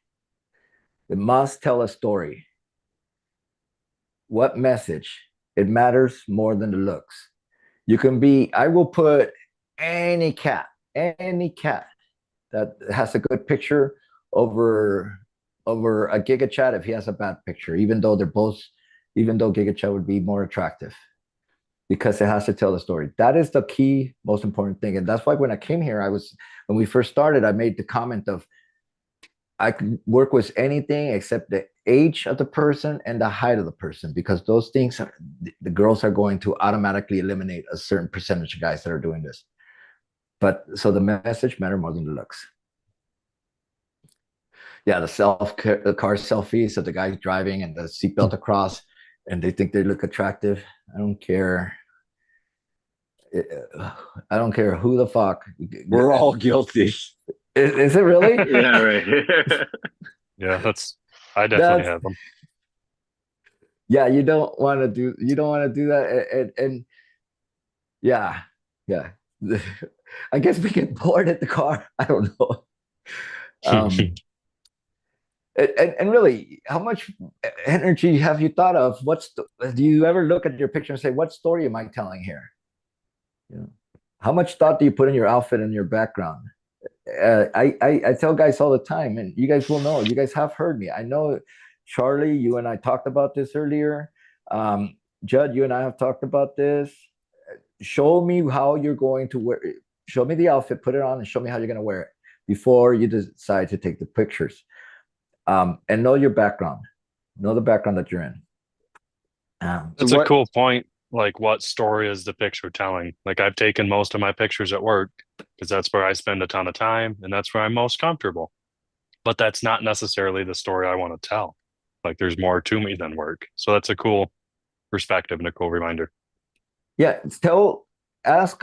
It must tell a story. What message? It matters more than the looks. I will put any cat that has a good picture over a GigaChat if he has a bad picture, even though GigaChat would be more attractive, because it has to tell the story. That is the key, most important thing. And that's why when I came here, when we first started, I made the comment of, I could work with anything except the age of the person and the height of the person, because those things, the girls are going to automatically eliminate a certain percentage of guys that are doing this. But so the message matters more than the looks. Yeah, the car selfies of the guy driving and the seatbelt across, and they think they look attractive. I don't care. I don't care who the fuck. We're all guilty. Is it really? Yeah, right. Yeah, I definitely have them. Yeah, you don't want to do that, and yeah. I guess we get bored at the car. I don't know. And really, how much energy have you thought of? Do you ever look at your picture and say, what story am I telling here? You know, how much thought do you put in your outfit and your background? I tell guys all the time, and you guys will know. You guys have heard me. I know, Charlie, you and I talked about this earlier. Judd, you and I have talked about this. Show me how you're going to wear. Show me the outfit, put it on, and show me how you're going to wear it before you decide to take the pictures. And know your background. Know the background that you're in. That's a cool point. Like, what story is the picture telling? Like, I've taken most of my pictures at work because that's where I spend a ton of time and that's where I'm most comfortable. But that's not necessarily the story I want to tell. Like, there's more to me than work. So that's a cool perspective and a cool reminder. Yeah, ask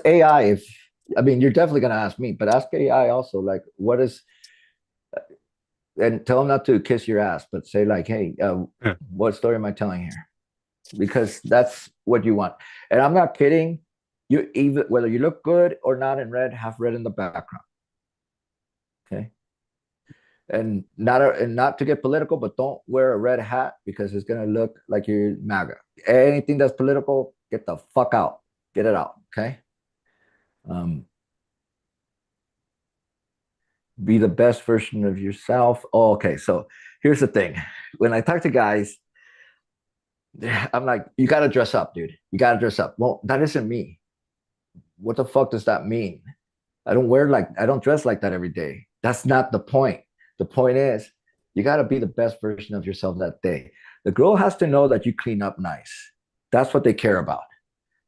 AI if, I mean, you're definitely gonna ask me, but ask AI also, like, what is, and tell them not to kiss your ass, but say like, hey, what story am I telling here? Because that's what you want. And I'm not kidding. You, even whether you look good or not in red, have red in the background. Okay. And not to get political, but don't wear a red hat because it's gonna look like you're MAGA. Anything that's political, get the fuck out. Get it out. Okay. Be the best version of yourself. Oh, okay. So here's the thing. When I talk to guys, I'm like, you got to dress up, dude. You got to dress up. Well, that isn't me. What the fuck does that mean? I don't dress like that every day. That's not the point. The point is, you got to be the best version of yourself that day. The girl has to know that you clean up nice. That's what they care about.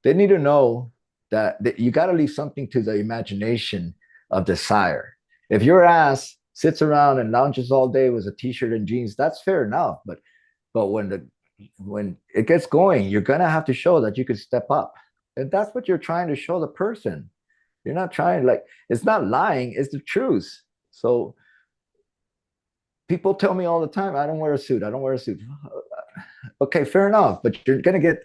They need to know that you got to leave something to the imagination of desire. If your ass sits around and lounges all day with a t-shirt and jeans, that's fair enough. But when it gets going, you're gonna have to show that you could step up. And that's what you're trying to show the person. You're not trying, like, it's not lying, it's the truth. So people tell me all the time, I don't wear a suit. I don't wear a suit. Okay, fair enough. But you're gonna get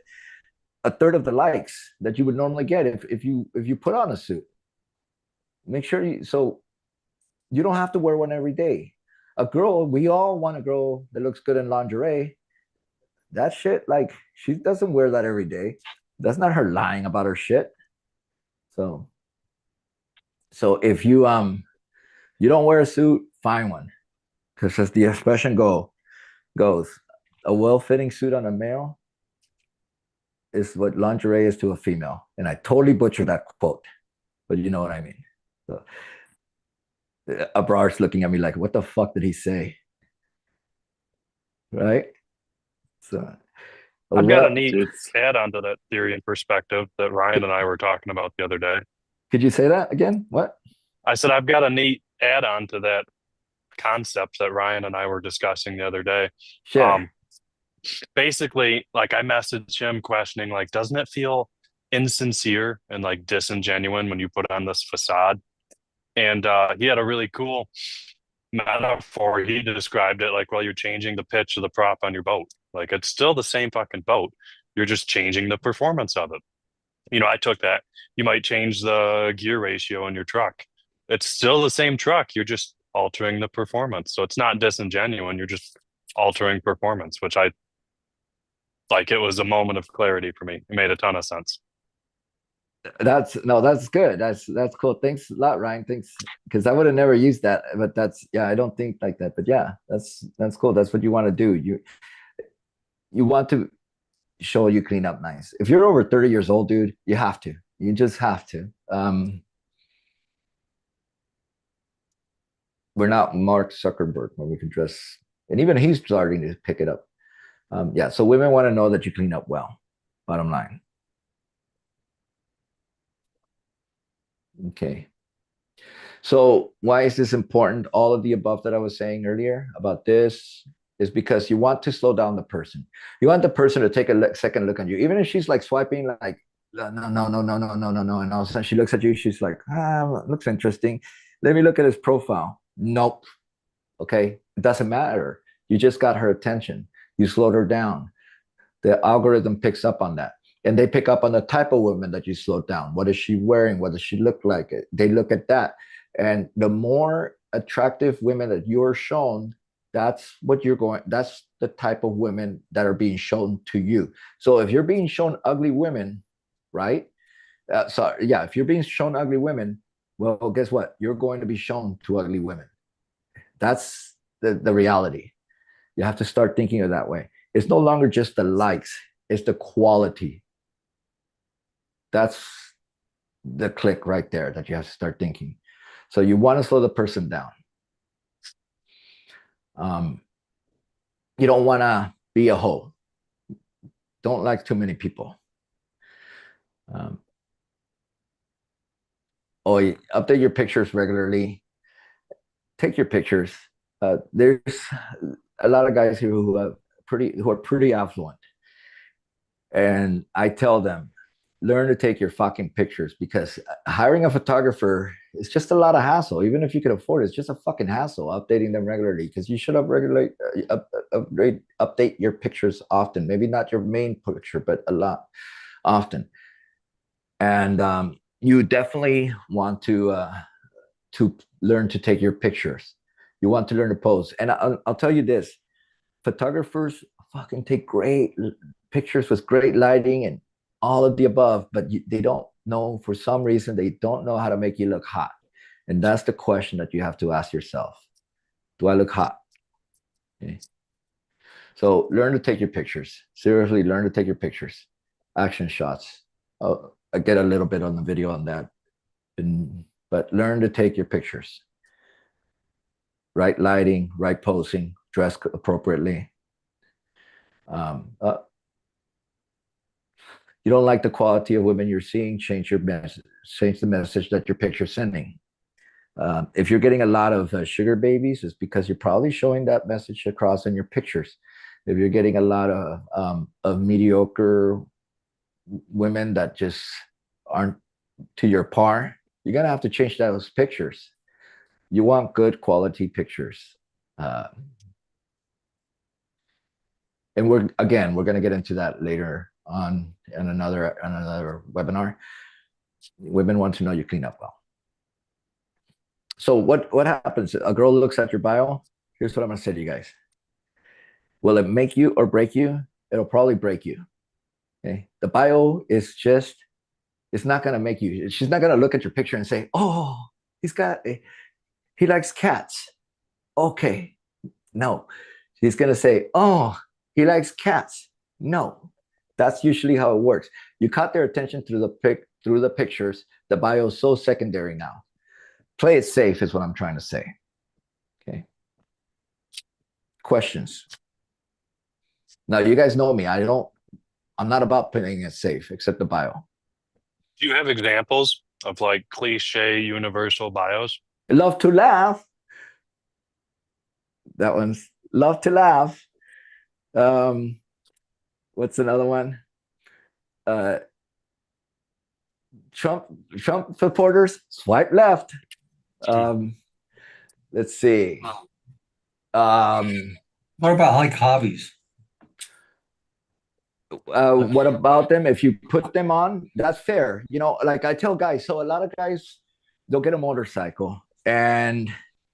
a third of the likes that you would normally get if you put on a suit. Make sure you don't have to wear one every day. A girl, we all want a girl that looks good in lingerie. That shit, like, she doesn't wear that every day. That's not her lying about her shit. So if you don't wear a suit, find one. Because as the expression goes, a well-fitting suit on a male is what lingerie is to a female. And I totally butchered that quote, but you know what I mean. So Abrar's looking at me like, what the fuck did he say? Right? So I've got a neat add-on to that theory and perspective that Ryan and I were talking about the other day. Could you say that again? What? I said I've got a neat add-on to that concept that Ryan and I were discussing the other day. Sure. Basically, like, I messaged him questioning, like, doesn't it feel insincere and like disingenuous when you put on this facade? And he had a really cool metaphor. He described it like, well, you're changing the pitch of the prop on your boat. Like, it's still the same fucking boat. You're just changing the performance of it. You know, I took that. You might change the gear ratio in your truck. It's still the same truck. You're just altering the performance. So it's not disingenuous. You're just altering performance, which I like. It was a moment of clarity for me. It made a ton of sense. That's good. That's cool. Thanks a lot, Ryan. Thanks, because I would have never used that. But I don't think like that. But yeah, that's cool. That's what you want to do. You want to show you clean up nice. If you're over 30 years old, dude, you have to. You just have to. We're not Mark Zuckerberg when we can dress, and even he's starting to pick it up. Yeah, so women want to know that you clean up well. Bottom line. Okay. So why is this important? All of the above that I was saying earlier about this is because you want to slow down the person. You want the person to take a second look at you, even if she's like swiping like no, and all of a sudden she looks at you. She's like, looks interesting. Let me look at his profile. Nope. Okay, it doesn't matter. You just got her attention. You slowed her down. The algorithm picks up on that. And they pick up on the type of woman that you slowed down. What is she wearing? What does she look like? They look at that. And the more attractive women that you're shown, that's the type of women that are being shown to you. So if you're being shown ugly women, right? If you're being shown ugly women, well, guess what? You're going to be shown to ugly women. That's the reality. You have to start thinking of that way. It's no longer just the likes, it's the quality. That's the click right there that you have to start thinking. So you want to slow the person down. You don't want to be a hoe. Don't like too many people. Update your pictures regularly. Take your pictures. There's a lot of guys here who are pretty affluent, and I tell them, learn to take your fucking pictures, because hiring a photographer is just a lot of hassle. Even if you can afford it, it's just a fucking hassle updating them regularly, because you should update your pictures often. Maybe not your main picture, but a lot often. And you definitely want to learn to take your pictures. You want to learn to pose. And I'll tell you this, photographers fucking take great pictures with great lighting and all of the above, but they don't know, for some reason, they don't know how to make you look hot. And that's the question that you have to ask yourself. Do I look hot? Okay. So learn to take your pictures. Seriously, learn to take your pictures. Action shots. I get a little bit on the video on that. But learn to take your pictures. Right lighting, right posing, dress appropriately. You don't like the quality of women you're seeing, change the message that your picture's sending. If you're getting a lot of sugar babies, it's because you're probably showing that message across in your pictures. If you're getting a lot of mediocre women that just aren't to your par, you're gonna have to change those pictures. You want good quality pictures. And we're going to get into that later on in another webinar. Women want to know you clean up well. So what happens? A girl looks at your bio. Here's what I'm going to say to you guys. Will it make you or break you? It'll probably break you. Okay. The bio is just, it's not going to make you. She's not going to look at your picture and say, oh, he likes cats. Okay. No. He's going to say, oh, he likes cats. No. That's usually how it works. You caught their attention through the pictures. The bio is so secondary now. Play it safe is what I'm trying to say. Okay. Questions. Now, you guys know me. I'm not about playing it safe, except the bio. Do you have examples of like cliche universal bios? Love to laugh. That one's love to laugh. What's another one? Trump supporters, swipe left. Let's see. What about like hobbies? What about them? If you put them on, that's fair. You know, like I tell guys, so a lot of guys, they'll get a motorcycle and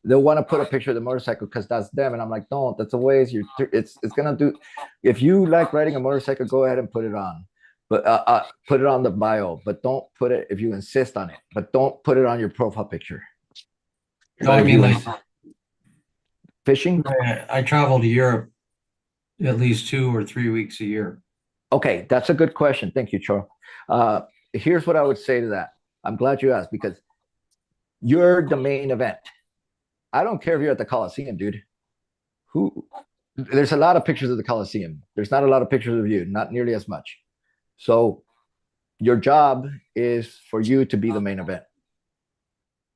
they'll want to put a picture of the motorcycle because that's them. And I'm like, don't, that's a waste. It's gonna do. If you like riding a motorcycle, go ahead and put it on. But put it on the bio, but don't put it, if you insist on it, but don't put it on your profile picture. No, I mean, like fishing. I travel to Europe at least 2 or 3 weeks a year. Okay, that's a good question. Thank you, Charles. Here's what I would say to that. I'm glad you asked, because you're the main event. I don't care if you're at the Coliseum, dude. There's a lot of pictures of the Coliseum. There's not a lot of pictures of you, not nearly as much. So your job is for you to be the main event.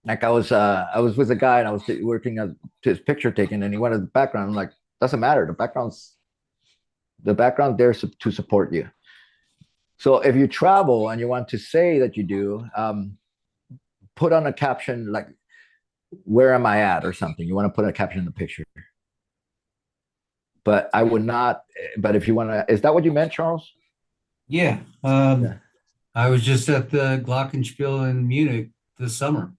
Like I was with a guy and I was working on his picture taken, and he wanted the background. I'm like, doesn't matter. The background's there to support you. So if you travel and you want to say that you do, put on a caption like, where am I at, or something. You want to put a caption in the picture. But I would not, but if you want to, is that what you meant, Charles? Yeah. Yeah. I was just at the Glockenspiel in Munich this summer.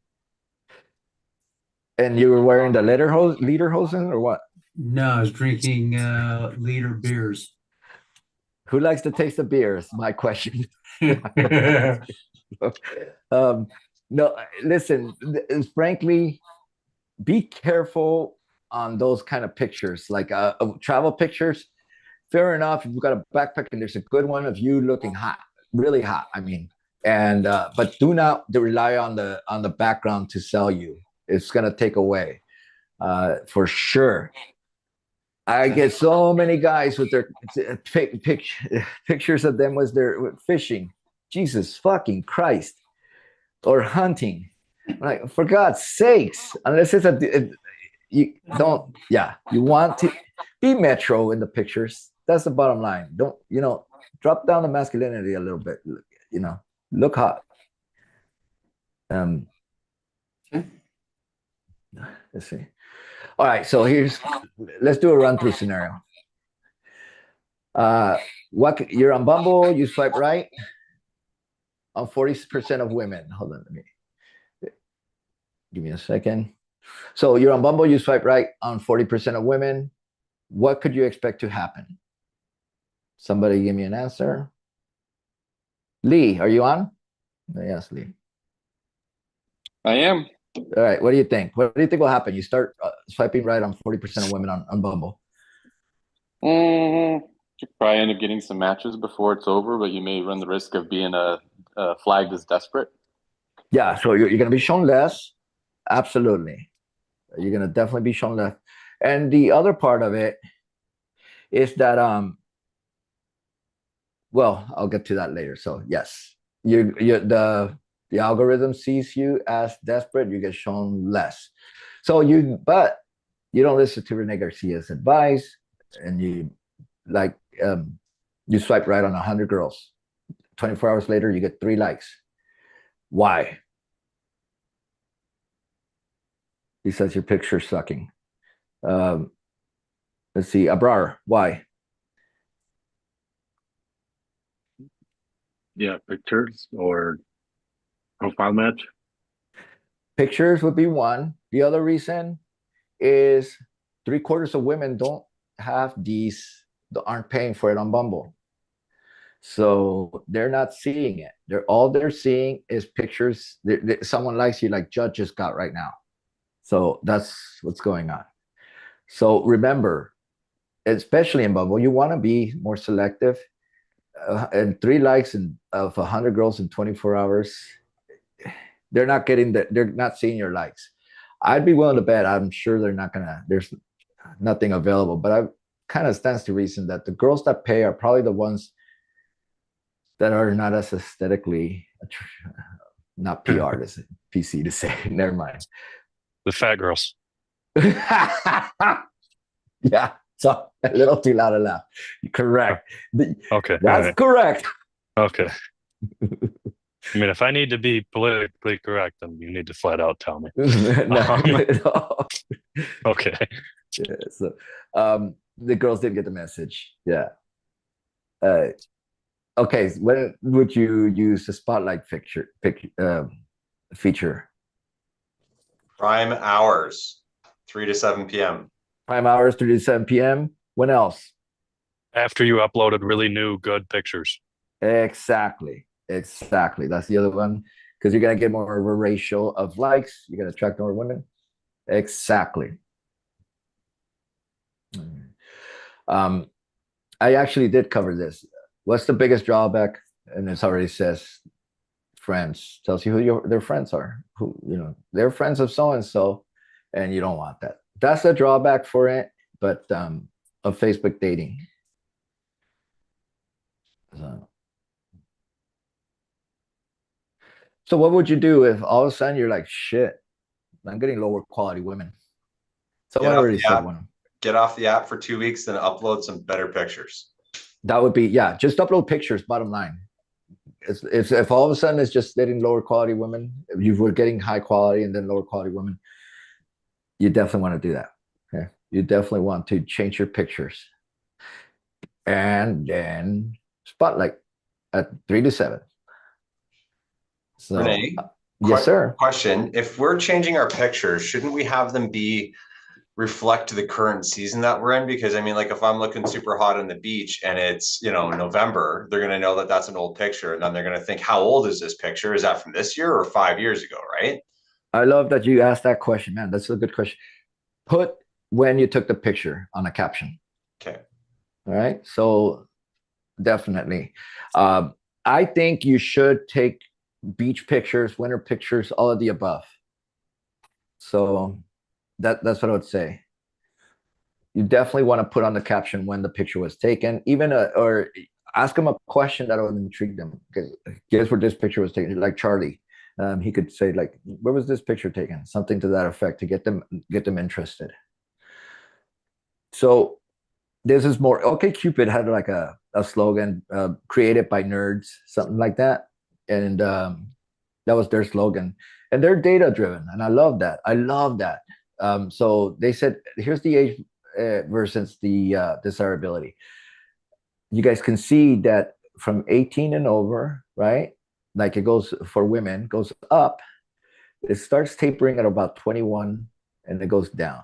And you were wearing the lederhosen or what? No, I was drinking liter beers. Who likes to taste the beer is my question. um, no, listen, frankly, be careful on those kind of pictures, like travel pictures. Fair enough, if you've got a backpack and there's a good one of you looking hot, really hot. I mean, and but do not rely on the background to sell you. It's gonna take away for sure. I get so many guys with their pictures of them was their fishing. Jesus fucking Christ. Or hunting. Like, for God's sakes, unless it's you don't, yeah, you want to be metro in the pictures. That's the bottom line. Don't, drop down the masculinity a little bit, look hot. Let's see. All right, so let's do a run through scenario. What you're on Bumble, you swipe right on 40% of women. Hold on, give me a second. So you're on Bumble, you swipe right on 40% of women. What could you expect to happen? Somebody give me an answer. Lee, are you on? Yes, Lee. I am. All right, what do you think? What do you think will happen? You start swiping right on 40% of women on Bumble. You probably end up getting some matches before it's over, but you may run the risk of being flagged as desperate. Yeah, so you're going to be shown less. Absolutely. You're going to definitely be shown less. And the other part of it is that, well, I'll get to that later. So yes, the algorithm sees you as desperate, you get shown less. But you don't listen to Rene Garcia's advice, and you swipe right on 100 girls. 24 hours later, you get 3 likes. Why? Besides your picture sucking. Let's see, Abrar, why? Yeah, pictures or profile match. Pictures would be one. The other reason is 3/4 of women aren't paying for it on Bumble. So they're not seeing it. All they're seeing is pictures. Someone likes you like Judge just got right now. So that's what's going on. So remember, especially in Bumble, you want to be more selective. And 3 likes of 100 girls in 24 hours, they're not seeing your likes. I'd be willing to bet, I'm sure there's nothing available, but I kind of stands to reason that the girls that pay are probably the ones that are not as aesthetically, not PR, is it PC to say, never mind. The fat girls. Yeah, so a little too loud a laugh. Correct. Okay. That's right. correct. Okay. I mean, if I need to be politically correct, then you need to flat out tell me. No. Okay. Yeah, so the girls didn't get the message. Yeah. Okay, when would you use the spotlight feature? Prime hours, 3 to 7 p.m. Prime hours, 3 to 7 p.m. When else? After you uploaded really new, good pictures. Exactly. That's the other one, because you're gonna get more of a ratio of likes. You're gonna attract more women. Exactly. I actually did cover this. What's the biggest drawback? And it already says friends. Tells you who their friends are. Who they're friends of so and so, and you don't want that. That's a drawback for it, but of Facebook dating. So what would you do if all of a sudden you're like, shit, I'm getting lower quality women? Someone already said one. Get off the app for 2 weeks and upload some better pictures. That would be, yeah, just upload pictures, bottom line. If all of a sudden it's just getting lower quality women, if you were getting high quality and then lower quality women, you definitely want to do that. Okay? You definitely want to change your pictures. And then spotlight at 3 to 7. So Rene, Yes, sir. Question: if we're changing our pictures, shouldn't we have them reflect the current season that we're in? Because I mean, like if I'm looking super hot on the beach and it's, you know, November, they're going to know that that's an old picture, and then they're going to think, how old is this picture? Is that from this year or 5 years ago, right? I love that you asked that question, man. That's a good question. Put when you took the picture on a caption. Okay. All right. So definitely. I think you should take beach pictures, winter pictures, all of the above. So that's what I would say. You definitely want to put on the caption when the picture was taken, even or ask them a question that would intrigue them. Because guess where this picture was taken? Like Charlie, he could say like, "Where was this picture taken?" Something to that effect to get them interested. So this is more. OK Cupid had like a slogan created by nerds, something like that, and that was their slogan, and they're data driven, and I love that. So they said, here's the age versus the desirability. You guys can see that from 18 and over, right? Like it goes for women, goes up. It starts tapering at about 21 and it goes down.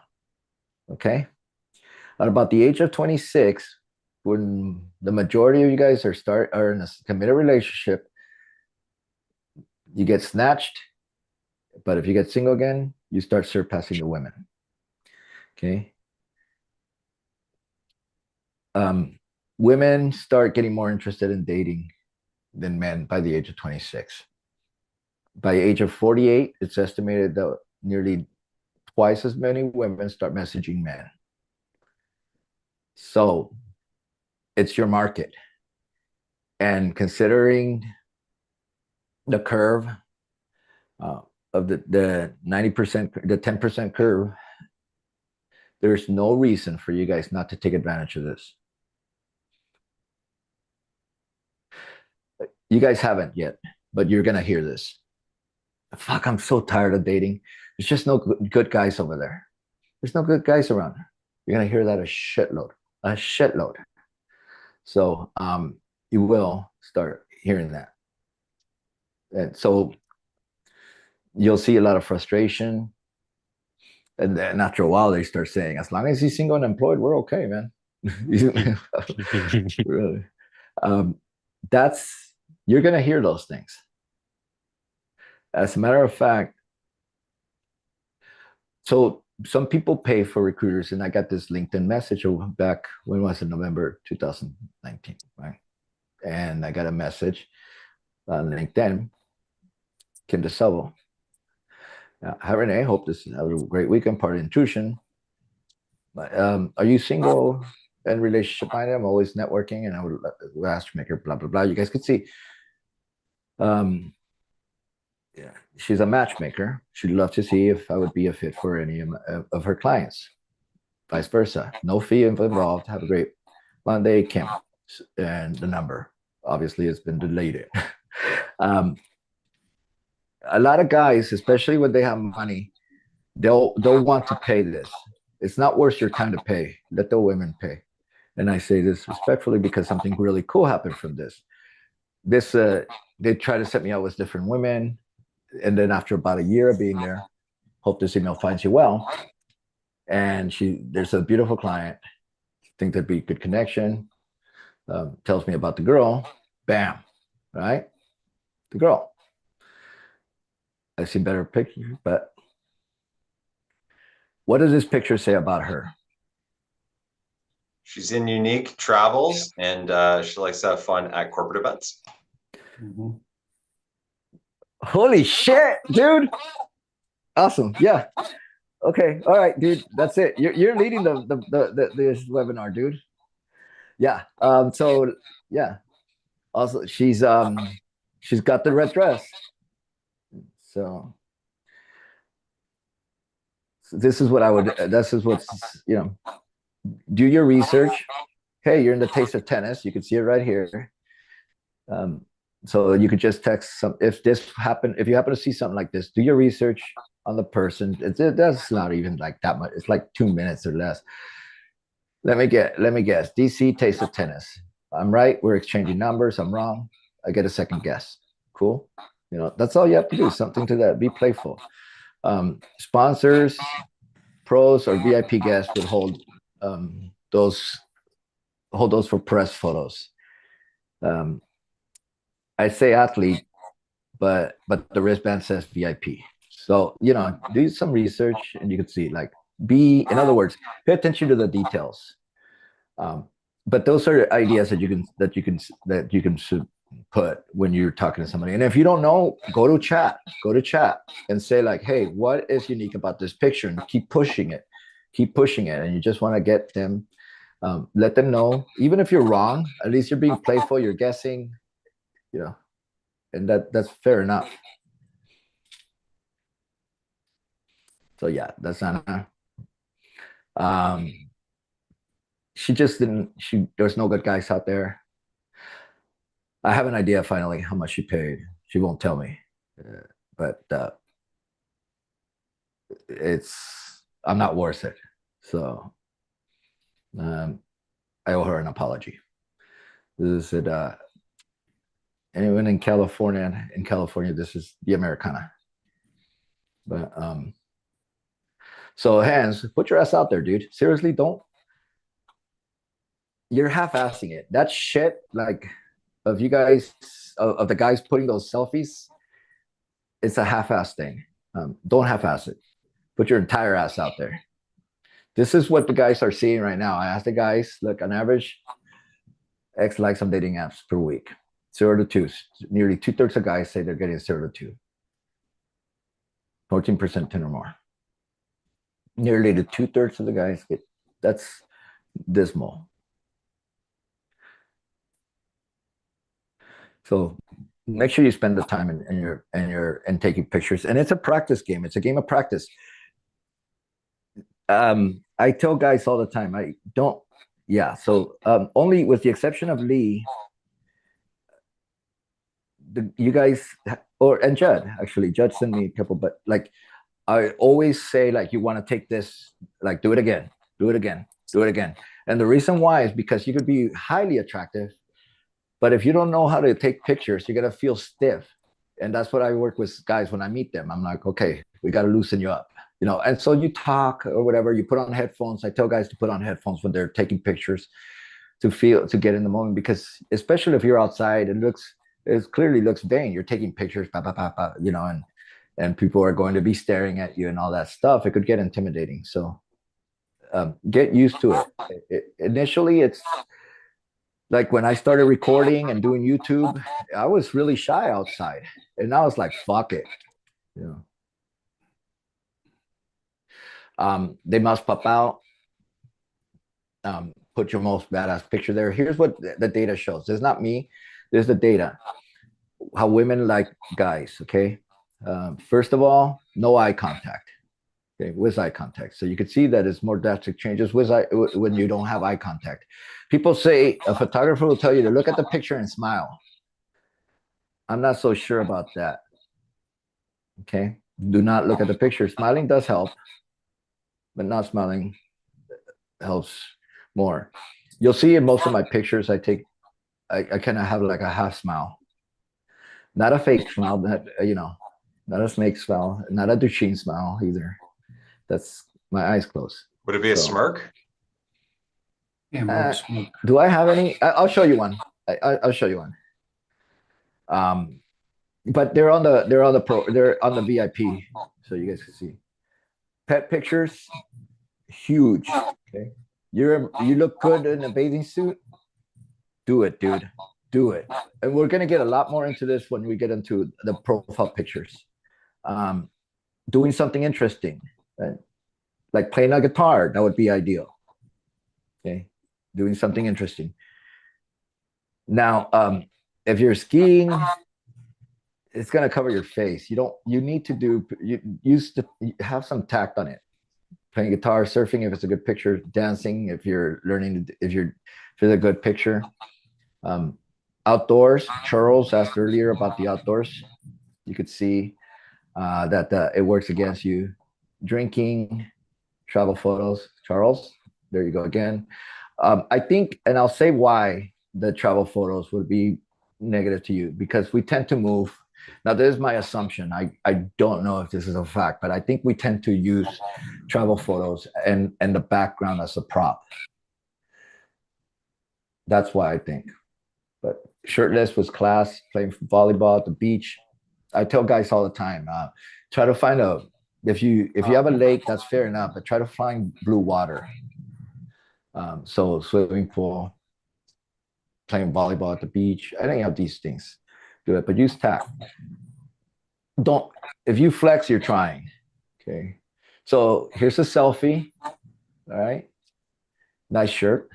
Okay. At about the age of 26, when the majority of you guys are in a committed relationship, you get snatched. But if you get single again, you start surpassing the women. Okay. Women start getting more interested in dating than men by the age of 26. By the age of 48, it's estimated that nearly twice as many women start messaging men. So it's your market. And considering the curve of the 90%, the 10% curve, there's no reason for you guys not to take advantage of this. You guys haven't yet, but you're going to hear this. Fuck, I'm so tired of dating. There's just no good guys over there. There's no good guys around. You're going to hear that a shitload. So you will start hearing that. And so you'll see a lot of frustration. And then after a while, they start saying, as long as he's single and employed, we're okay, man. Really. You're going to hear those things. As a matter of fact, so some people pay for recruiters, and I got this LinkedIn message back, when was it? November 2019, right? And I got a message on LinkedIn, Kim DeSalvo. Hi, Rene. Hope this is a great weekend. Part of intrusion. But, are you single and relationship minded? I'm always networking, and I would ask to make her blah blah blah. You guys could see. Yeah, she's a matchmaker. She'd love to see if I would be a fit for any of her clients. Vice versa. No fee involved. Have a great Monday, Kim. And the number obviously has been deleted. A lot of guys, especially when they have money, they'll want to pay this. It's not worth your time to pay. Let the women pay. And I say this respectfully because something really cool happened from this. They try to set me up with different women. And then after about a year of being there, hope this email finds you well. And there's a beautiful client. Think there'd be a good connection. Tells me about the girl. Bam. Right? The girl. I see better pictures, but what does this picture say about her? She's in unique travels, and she likes to have fun at corporate events. Mm-hmm. Holy shit, dude. Awesome. Yeah. Okay. All right, dude. That's it. You're leading this webinar, dude. Yeah. So yeah. Also, she's got the red dress. So this is what's, do your research. Hey, you're in the taste of tennis. You can see it right here. So you could just text if you happen to see something like this, do your research on the person. That's not even like that much. It's like 2 minutes or less. Let me guess. DC taste of tennis. I'm right. We're exchanging numbers. I'm wrong. I get a second guess. Cool. You know, that's all you have to do. Something to that. Be playful. Sponsors, pros, or VIP guests would those hold those for press photos. I say athlete, but the wristband says VIP. So, you know, do some research and you can see, like, in other words, pay attention to the details. But those are ideas that you can put when you're talking to somebody. And if you don't know, go to chat and say, like, hey, what is unique about this picture? And keep pushing it. And you just want to get them, let them know, even if you're wrong, at least you're being playful, you're guessing, you know, and that's fair enough. So yeah, that's Anna. She just didn't. There's no good guys out there. I have an idea finally how much she paid. She won't tell me, but I'm not worth it. So I owe her an apology. This is it. Anyone in California? In California, this is the Americana. But so Hans, put your ass out there, dude. Seriously, don't. You're half-assing it. That shit, like, of you guys, of the guys putting those selfies, it's a half-ass thing. Don't half-ass it. Put your entire ass out there. This is what the guys are seeing right now. I asked the guys, look, on average, X likes on dating apps per week. 0 to 2. Nearly 2/3 of guys say they're getting 0 to 2. 14% 10 or more. Nearly to 2/3 of the guys get, that's dismal. So make sure you spend the time and taking pictures. And it's a practice game. It's a game of practice. I tell guys all the time, so only with the exception of Lee, you guys, and Judd, actually, Judd sent me a couple, but like, I always say, like, you want to take this, like, do it again. And the reason why is because you could be highly attractive, but if you don't know how to take pictures, you're going to feel stiff. And that's what I work with guys when I meet them. I'm like, okay, we got to loosen you up, you know? And so you talk or whatever, you put on headphones. I tell guys to put on headphones when they're taking pictures to get in the moment, because especially if you're outside, it clearly looks vain. You're taking pictures, you know, and people are going to be staring at you and all that stuff. It could get intimidating. So get used to it. Initially, it's like when I started recording and doing YouTube, I was really shy outside. And I was like, fuck it. You know. They must pop out. Put your most badass picture there. Here's what the data shows. There's not me. There's the data. How women like guys, okay? First of all, no eye contact. Okay, with eye contact. So you can see that it's more drastic changes when you don't have eye contact. People say a photographer will tell you to look at the picture and smile. I'm not so sure about that. Okay, do not look at the picture. Smiling does help, but not smiling helps more. You'll see in most of my pictures, I kind of have like a half smile. Not a fake smile, not a snake smile, not a Duchenne smile either. That's my eyes closed. Would it be a smirk? Yeah, do I have any? I'll show you one. I'll show you one. But they're on the VIP, so you guys can see. Pet pictures, huge. Okay, you look good in a bathing suit. Do it, dude. Do it. And we're gonna get a lot more into this when we get into the profile pictures. Doing something interesting, right? Like playing a guitar, that would be ideal. Okay, doing something interesting. Now, if you're skiing, it's gonna cover your face. You need to have some tact on it. Playing guitar, surfing if it's a good picture, dancing if you're learning, if it's a good picture. Outdoors, Charles asked earlier about the outdoors. You could see that it works against you. Drinking, travel photos. Charles, there you go again. I think, and I'll say why the travel photos would be negative to you, because we tend to move. Now, this is my assumption. I don't know if this is a fact, but I think we tend to use travel photos and the background as a prop. That's why I think. But shirtless was class, playing volleyball at the beach. I tell guys all the time, try to find if you have a lake, that's fair enough, but try to find blue water. So swimming pool, playing volleyball at the beach, any of these things. Do it, but use tact. Don't, if you flex, you're trying. Okay. So here's a selfie. All right. Nice shirt.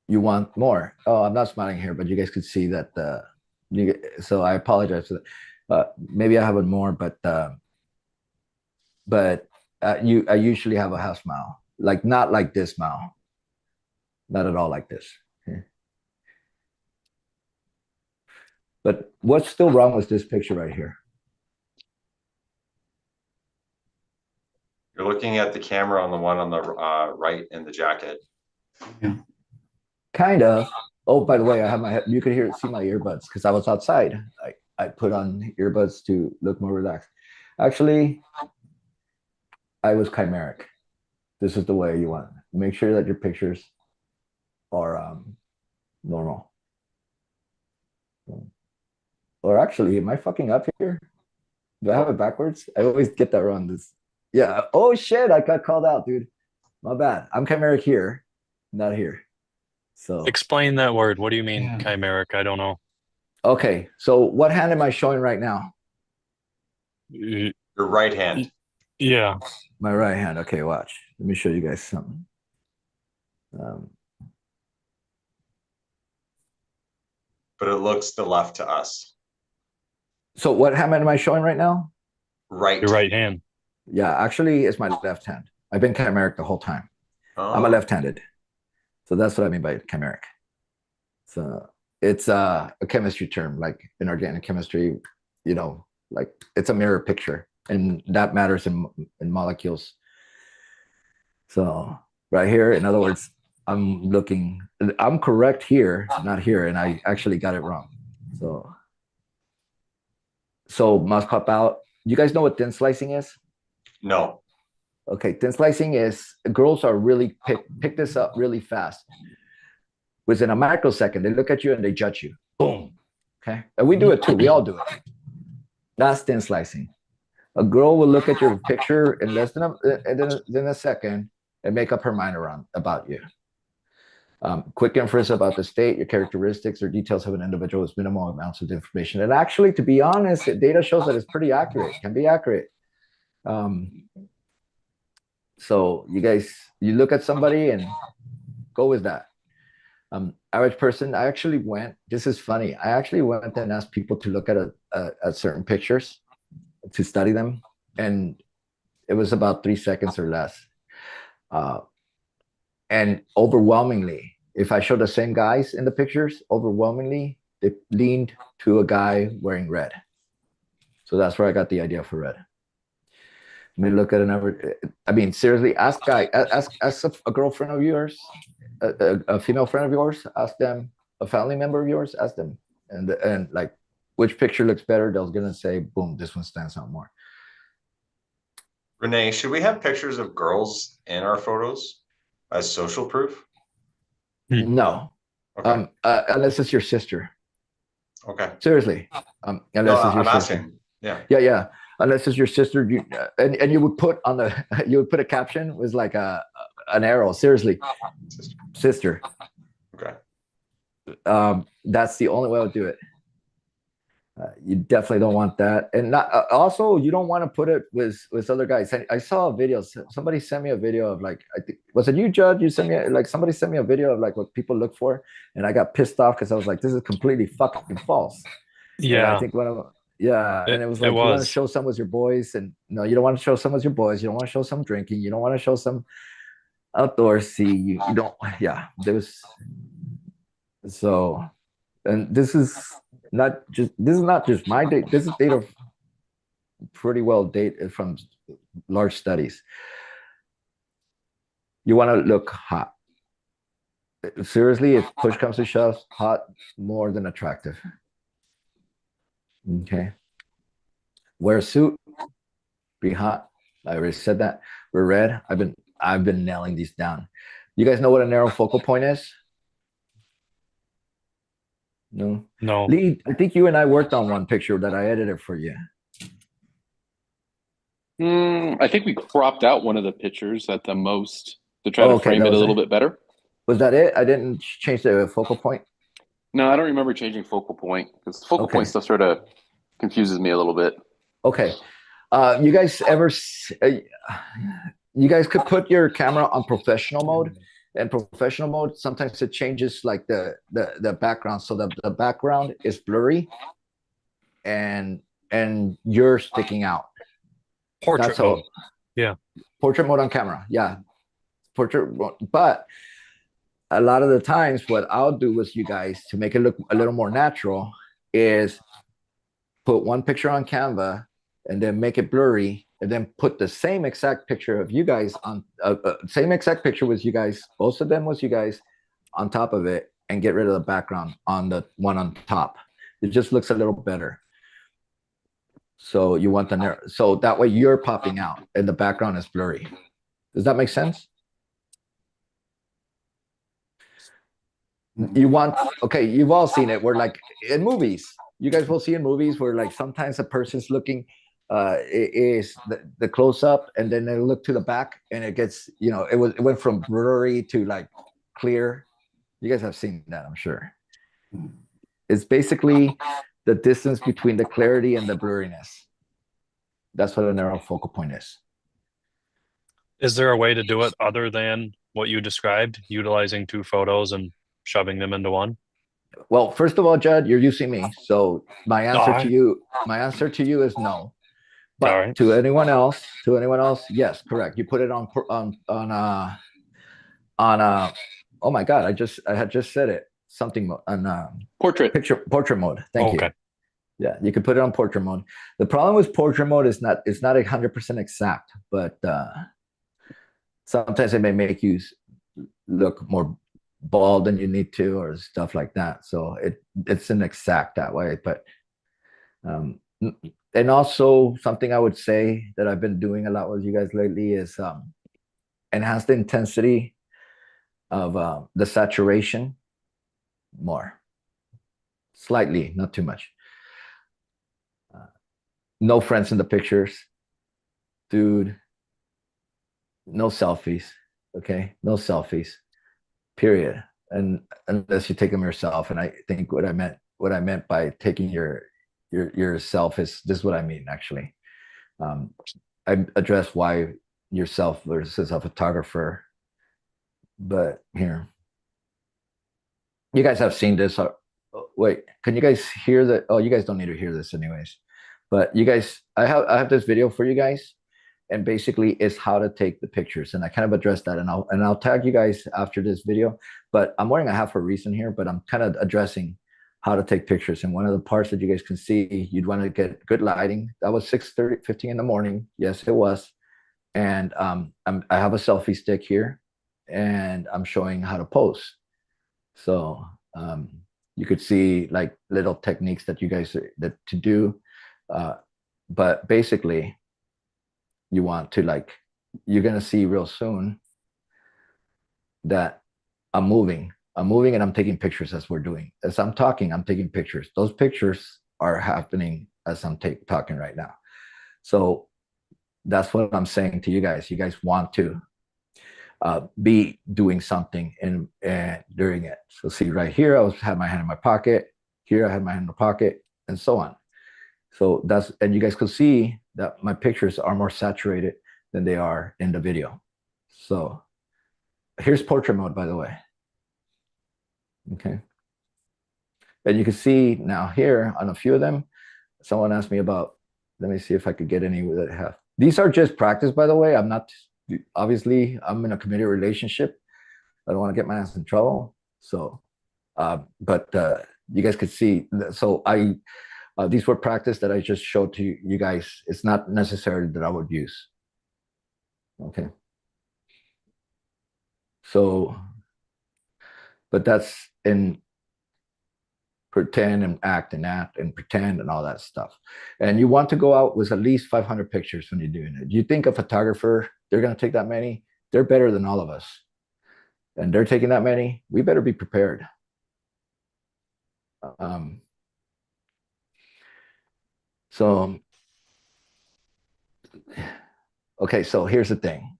You want more. Oh, I'm not smiling here, but you guys could see that so I apologize for that. Maybe I have it more, but I usually have a half smile, like not like this smile, not at all like this. Okay. But what's still wrong with this picture right here? You're looking at the camera on the one on the right in the jacket. Yeah. Kind of. Oh, by the way, I have my, you could see my earbuds because I was outside. I put on earbuds to look more relaxed. Actually, I was chimeric. This is the way you want it. Make sure that your pictures are normal. Or actually, am I fucking up here? Do I have it backwards? I always get that wrong. Yeah. Oh shit, I got called out, dude. My bad. I'm chimeric here, not here. So Explain that word. What do you mean, Yeah. chimeric? I don't know. okay. So what hand am I showing right now? Y- Your right hand. Yeah. My right hand. Okay, watch. Let me show you guys something. But it looks the left to us. So what hand am I showing right now? Right. Your right hand. Yeah, actually, it's my left hand. I've been chimeric the whole time. Oh. I'm a left-handed. So that's what I mean by chimeric. So it's a chemistry term, like in organic chemistry, you know, like it's a mirror picture, and that matters in molecules. So right here, in other words, I'm correct here, not here, and I actually got it wrong. So must pop out. You guys know what thin slicing is? No. Okay, thin slicing is girls are really pick this up really fast. Within a microsecond, they look at you and they judge you. Boom. Okay, and we do it too. We all do it. That's thin slicing. A girl will look at your picture in less than a second and make up her mind about you. Quick inference about the state, your characteristics, or details of an individual with minimal amounts of information. And actually, to be honest, data shows that it's pretty accurate. Can be accurate. So you look at somebody and go with that. Average person, this is funny. I actually went and asked people to look at certain pictures to study them. And it was about 3 seconds or less. And overwhelmingly, if I show the same guys in the pictures, overwhelmingly, they leaned to a guy wearing red. So that's where I got the idea for red. Let me look at another. I mean, seriously, ask a girlfriend of yours, a female friend of yours, ask them, a family member of yours, ask them, and like, which picture looks better? They're gonna say, boom, this one stands out more. Rene, should we have pictures of girls in our photos as social proof? No. Okay. Unless it's your sister. Okay. Seriously. Unless it's your sister. Asking. Yeah. Yeah. Unless it's your sister, and you would put a caption with like an arrow. Seriously, sister. Okay. That's the only way I would do it. You definitely don't want that, and also you don't want to put it with other guys. I saw a video. Somebody sent me a video of like, I think, was it you, Judd? You sent me somebody sent me a video of like what people look for, and I got pissed off because I was like, this is completely fucking false. Yeah. And I think one of them. Yeah, and it was like, you want to show some with your boys, and no, you don't want to show some with your boys. You don't want to show some drinking. You don't want to show some outdoorsy. You don't. Yeah, there was. So, and this is not just my date. This is data pretty well dated from large studies. You want to look hot. Seriously, if push comes to shove, hot more than attractive. Okay. Wear a suit. Be hot. I already said that. We're red. I've been nailing these down. You guys know what a narrow focal point is? No. No. Lee, I think you and I worked on one picture that I edited for you. I think we cropped out one of the pictures at the most to try to Okay, frame that it a was little it. bit better. Was that it? I didn't change the focal point. No, I don't remember changing focal point because focal Okay. point stuff sort of confuses me a little bit. Okay. You guys you guys could put your camera on professional mode. And professional mode, sometimes it changes like the background. So the background is blurry and you're sticking out. Portrait That's how mode. Yeah. portrait mode on camera. Yeah. Portrait mode. But a lot of the times what I'll do with you guys to make it look a little more natural is put one picture on Canva and then make it blurry and then put the same exact picture of you guys on same exact picture with you guys, both of them was you guys on top of it and get rid of the background on the one on top. It just looks a little better. So you want the narrow, so that way you're popping out and the background is blurry. Does that make sense? You want, okay, you've all seen it. We're like in movies. You guys will see in movies where like sometimes a person's looking is the close up and then they look to the back and it gets, you know, it went from blurry to like clear. You guys have seen that, I'm sure. It's basically the distance between the clarity and the blurriness. That's what a narrow focal point is. Is there a way to do it other than what you described, utilizing two photos and shoving them into one? Well, first of all, Judd, you're using me. So my answer All to you is no. But All right. to anyone else, yes, correct. You put it on oh my God, I had just said it. Something on Portrait. portrait mode. Thank you. Okay. Yeah, you can put it on portrait mode. The problem with portrait mode is it's not 100% exact, but sometimes it may make you look more bald than you need to or stuff like that. So it's an exact that way. But and also something I would say that I've been doing a lot with you guys lately is enhance the intensity of the saturation more. Slightly, not too much. No friends in the pictures. Dude, no selfies. Okay, no selfies. Period. And unless you take them yourself. And I think what I meant by taking yourself is this is what I mean actually. I address why yourself versus a photographer. But here, you guys have seen this. Wait, can you guys hear that? Oh, you guys don't need to hear this anyways. But you guys, I have this video for you guys, and basically it's how to take the pictures. And I kind of addressed that, and I'll tag you guys after this video. But I'm wearing a hat for a reason here, but I'm kind of addressing how to take pictures. And one of the parts that you guys can see, you'd want to get good lighting. That was 6:15 in the morning. Yes, it was. And I have a selfie stick here, and I'm showing how to pose. So you could see like little techniques that you guys that to do. But basically, you want to like, you're gonna see real soon that I'm moving and I'm taking pictures as we're doing. As I'm talking, I'm taking pictures. Those pictures are happening as I'm talking right now. So that's what I'm saying to you guys. You guys want to be doing something and during it. So see right here, I had my hand in my pocket. Here I had my hand in the pocket, and so on. So that's, and you guys could see that my pictures are more saturated than they are in the video. So here's portrait mode, by the way. Okay. And you can see now here on a few of them, someone asked me about, let me see if I could get any that have. These are just practice, by the way. I'm not, obviously, I'm in a committed relationship. I don't want to get my ass in trouble. So, but you guys could see, so these were practice that I just showed to you guys. It's not necessarily that I would use. Okay. So, but that's in, pretend and act and pretend and all that stuff. And you want to go out with at least 500 pictures when you're doing it. You think a photographer, they're going to take that many? They're better than all of us. And they're taking that many. We better be prepared. So, okay, so here's the thing.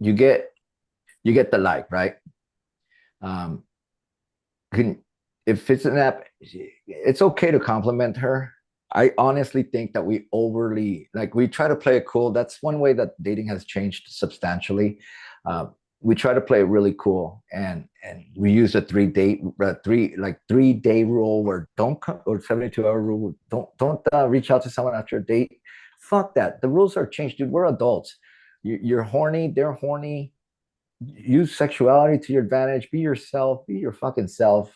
You get the like, right? If it's an app, it's okay to compliment her. I honestly think that we overly, like, we try to play it cool. That's one way that dating has changed substantially. We try to play it really cool, and we use a 3-day rule where don't come, or 72-hour rule. Don't reach out to someone after a date. Fuck that. The rules are changed, dude. We're adults. You're horny. They're horny. Use sexuality to your advantage. Be yourself. Be your fucking self.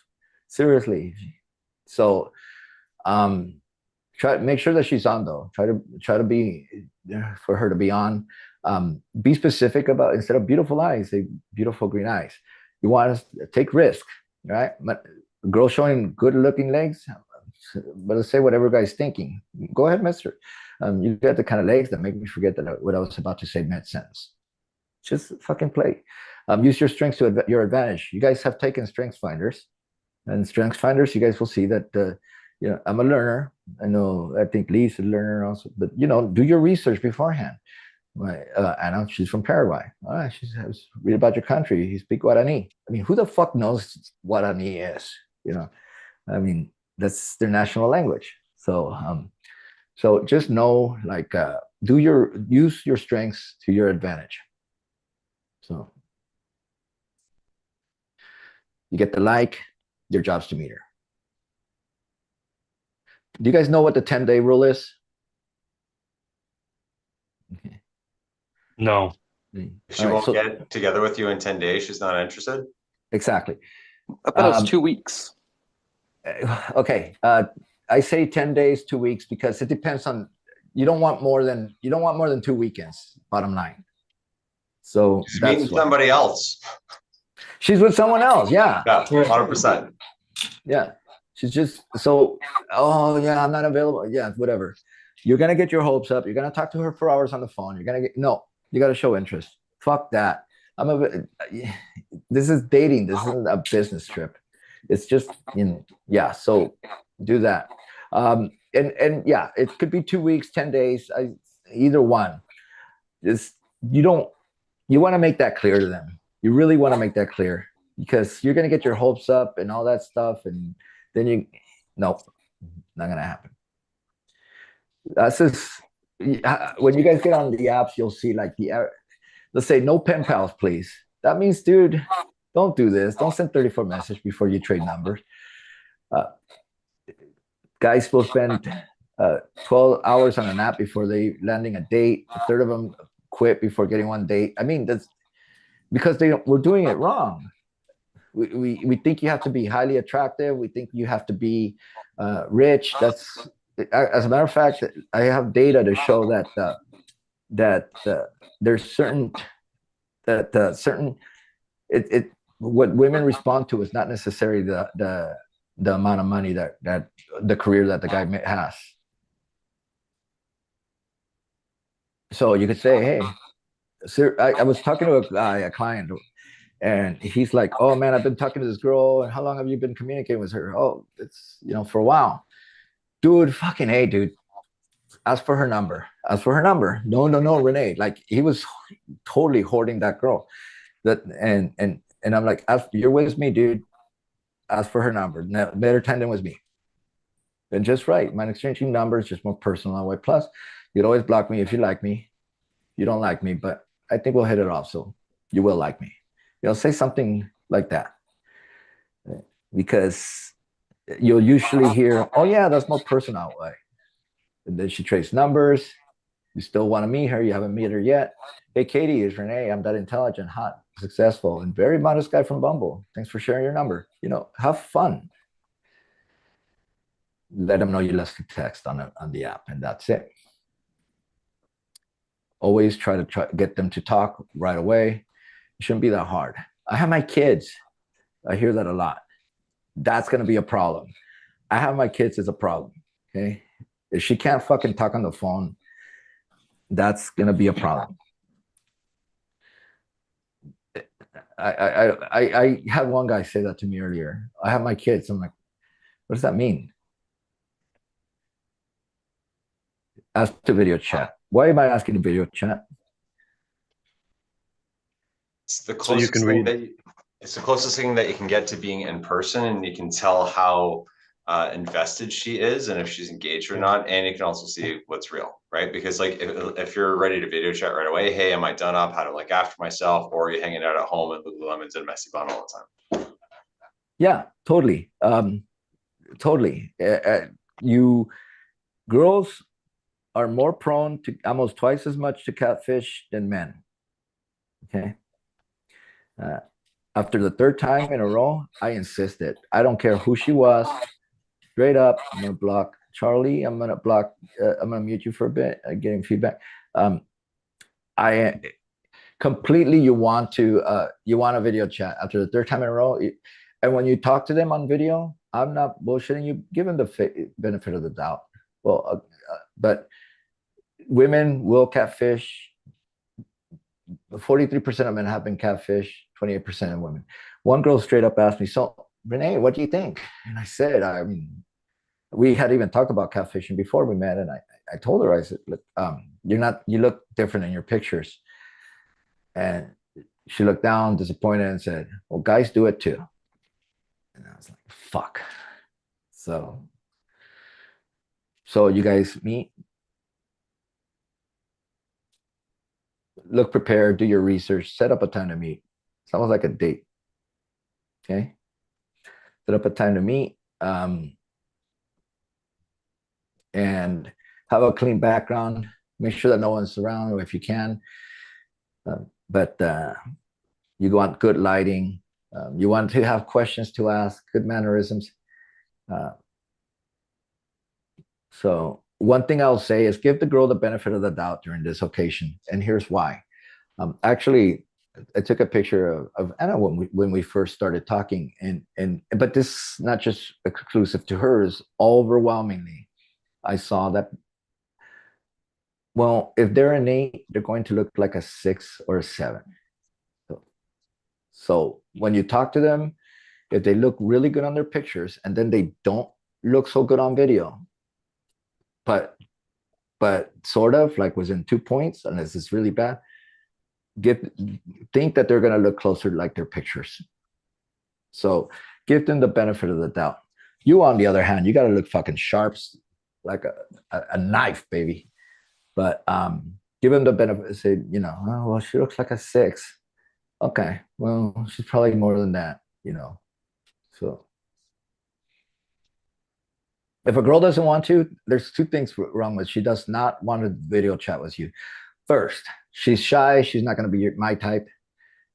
Seriously. So, make sure that she's on, though. Try to be, for her to be on. Be specific about, instead of beautiful eyes, say beautiful green eyes. You want to take risk, right? But girl showing good looking legs, but let's say whatever guy's thinking. Go ahead, mister. You got the kind of legs that make me forget that what I was about to say made sense. Just fucking play. Use your strengths to your advantage. You guys have taken strengths finders, and strengths finders, you guys will see that I'm a learner. I think Lee's a learner also, but do your research beforehand. Right, Anna, she's from Paraguay. She says, read about your country. You speak Guarani. I mean, who the fuck knows Guarani is? I mean, that's their national language. So, so just know, like, use your strengths to your advantage. So, you get the like, your job's to meet her. Do you guys know what the 10-day rule is? Okay. No. If she won't get together with you in 10 days, she's not interested? Exactly. About 2 weeks. Okay. I say 10 days, 2 weeks, because it depends on, you don't want more than 2 weekends, bottom line. So she's meeting somebody else. She's with someone else. Yeah. Yeah, 100%. Yeah. She's just so, oh yeah, I'm not available. Yeah, whatever. You're going to get your hopes up. You're going to talk to her for hours on the phone. You're going to you got to show interest. Fuck that. This is dating. This isn't a business trip. It's just, yeah. So do that. And yeah, it could be 2 weeks, 10 days, either one. You want to make that clear to them. You really want to make that clear, because you're going to get your hopes up and all that stuff. And then nope, not going to happen. That's just, when you guys get on the apps, you'll see, like, let's say no pen pals, please. That means, dude, don't do this. Don't send 34 messages before you trade numbers. Guys will spend 12 hours on an app before they landing a date. A third of them quit before getting one date. I mean, that's because we're doing it wrong. We think you have to be highly attractive. We think you have to be rich. That's, as a matter of fact, I have data to show that there's certain what women respond to is not necessarily the amount of money that the career that the guy has. So you could say, hey, sir, I was talking to a client, and he's like, oh man, I've been talking to this girl, and how long have you been communicating with her? Oh, it's for a while. Dude, fucking hey, dude. Ask for her number. No, Rene. Like, he was totally hoarding that girl. And I'm like, you're with me, dude. Ask for her number. Better time than with me. And just right. Mind exchanging numbers, just more personal that way. Plus, you'd always block me if you like me. You don't like me, but I think we'll hit it off. So you will like me. Say something like that. Because you'll usually hear, oh yeah, that's more personal way. And then she trades numbers. You still want to meet her. You haven't met her yet. Hey, Katie, it's Rene. I'm that intelligent, hot, successful, and very modest guy from Bumble. Thanks for sharing your number. Have fun. Let them know you left a text on the app, and that's it. Always try to get them to talk right away. It shouldn't be that hard. I have my kids. I hear that a lot. That's going to be a problem. I have my kids is a problem. Okay. If she can't fucking talk on the phone, that's going to be a problem. I had one guy say that to me earlier. I have my kids. I'm like, what does that mean? Ask to video chat. Why am I asking to video chat? It's the So you closest can thing read. that it's the closest thing that you can get to being in person, and you can tell how invested she is and if she's engaged or not. And you can also see what's real, right? Because like if you're ready to video chat right away, hey, am I done up? How to look after myself? Or are you hanging out at home in Lululemon's and messy bun all the time? Yeah, totally. Totally. You girls are more prone to almost twice as much to catfish than men. Okay. After the third time in a row, I insisted. I don't care who she was. Straight up, I'm gonna block Charlie. I'm gonna block. I'm gonna mute you for a bit. Getting feedback. I completely. You want a video chat after the third time in a row, and when you talk to them on video, I'm not bullshitting you. Give them the benefit of the doubt. Well, but women will catfish. 43% of men have been catfished, 28% of women. One girl straight up asked me, so Rene, what do you think? And I said, I mean, we had even talked about catfishing before we met. And I told her, I said, look, you look different in your pictures. And she looked down, disappointed, and said, well, guys do it too. And I was like, fuck. So you guys meet, look prepared, do your research, set up a time to meet. It's almost like a date. Okay. Set up a time to meet, and have a clean background. Make sure that no one's around if you can. But you want good lighting. You want to have questions to ask, good mannerisms. So one thing I'll say is give the girl the benefit of the doubt during this occasion. And here's why. Actually, I took a picture of Anna when we first started talking, but this is not just exclusive to her. Is overwhelmingly, I saw that. Well, if they're an 8, they're going to look like a 6 or a 7. So when you talk to them, if they look really good on their pictures and then they don't look so good on video, but sort of like was in 2 points, unless it's really bad, think that they're going to look closer like their pictures. So give them the benefit of the doubt. You, on the other hand, you got to look fucking sharp, like a knife, baby. But give them the benefit. Say, oh, well, she looks like a 6. Okay, well, she's probably more than that, So if a girl doesn't want to, there's 2 things wrong with. She does not want to video chat with you. First, she's shy. She's not going to be my type.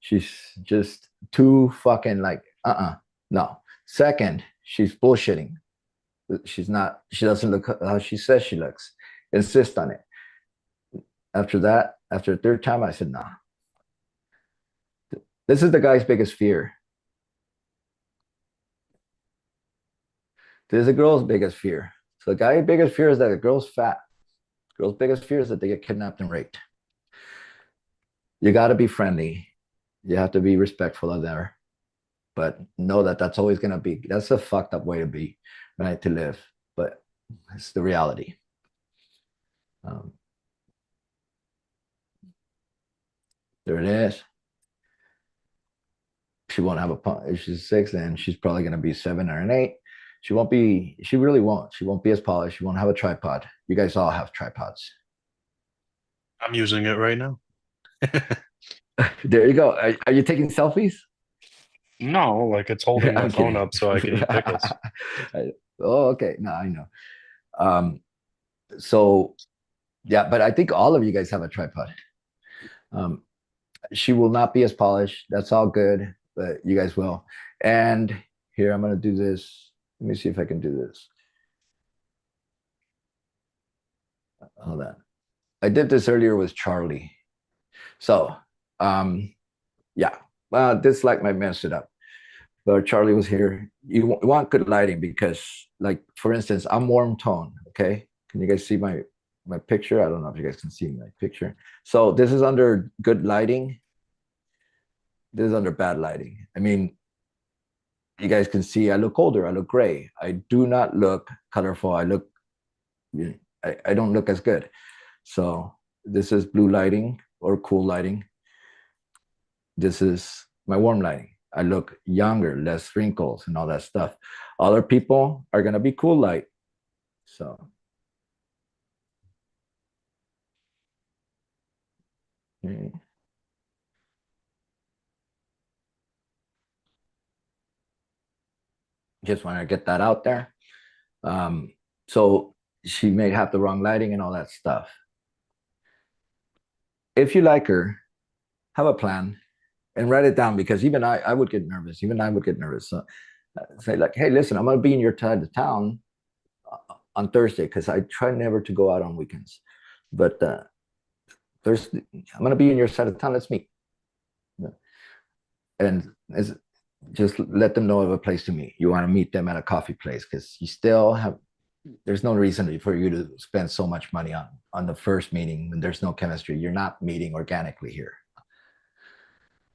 She's just too fucking like, no. Second, she's bullshitting. She doesn't look how she says she looks. Insist on it. After that, after the third time, I said, nah. This is the guy's biggest fear. This is a girl's biggest fear. So the guy's biggest fear is that the girl's fat. Girl's biggest fear is that they get kidnapped and raped. You got to be friendly. You have to be respectful of there. But know that that's always going to be, that's a fucked up way to be, right? To live. But it's the reality. There it is. She won't have if she's 6, then she's probably going to be 7 or an 8. She really won't. She won't be as polished. She won't have a tripod. You guys all have tripods. I'm using it right now. There you go. Are you taking selfies? No, like it's holding my phone up so I can eat pickles. Oh, okay. No, I know. So yeah, but I think all of you guys have a tripod. She will not be as polished. That's all good, but you guys will. And here, I'm going to do this. Let me see if I can do this. Hold on. I did this earlier with Charlie. So, yeah, This light might mess it up. But Charlie was here. You want good lighting because, like, for instance, I'm warm tone. Okay, can you guys see my picture? I don't know if you guys can see my picture. So this is under good lighting. This is under bad lighting. I mean, you guys can see I look older. I look gray. I do not look colorful. I don't look as good. So this is blue lighting or cool lighting. This is my warm lighting. I look younger, less wrinkles and all that stuff. Other people are going to be cool light. So. Okay. Just want to get that out there. So she may have the wrong lighting and all that stuff. If you like her, have a plan and write it down, because even I would get nervous. Even I would get nervous. So say like, hey, listen, I'm going to be in your side of town on Thursday, because I try never to go out on weekends. But Thursday, I'm going to be in your side of town. Let's meet. And just let them know of a place to meet. You want to meet them at a coffee place, because you still have, there's no reason for you to spend so much money on the first meeting when there's no chemistry. You're not meeting organically here.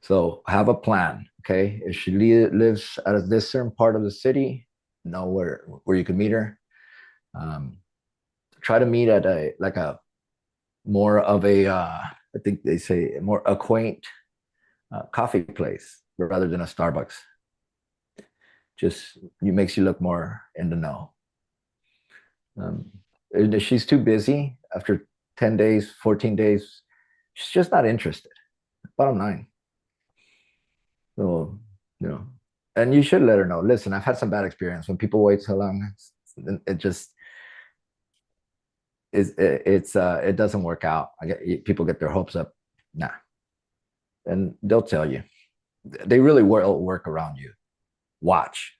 So have a plan, okay? If she lives at this certain part of the city, know where you can meet her. Try to meet at a more of a, I think they say more acquaint coffee place rather than a Starbucks. Just makes you look more in the know. If she's too busy after 10 days, 14 days, she's just not interested. Bottom line. So, and you should let her know, listen, I've had some bad experience. When people wait so long, it just it doesn't work out. People get their hopes up. Nah. And they'll tell you. They really will work around you. Watch.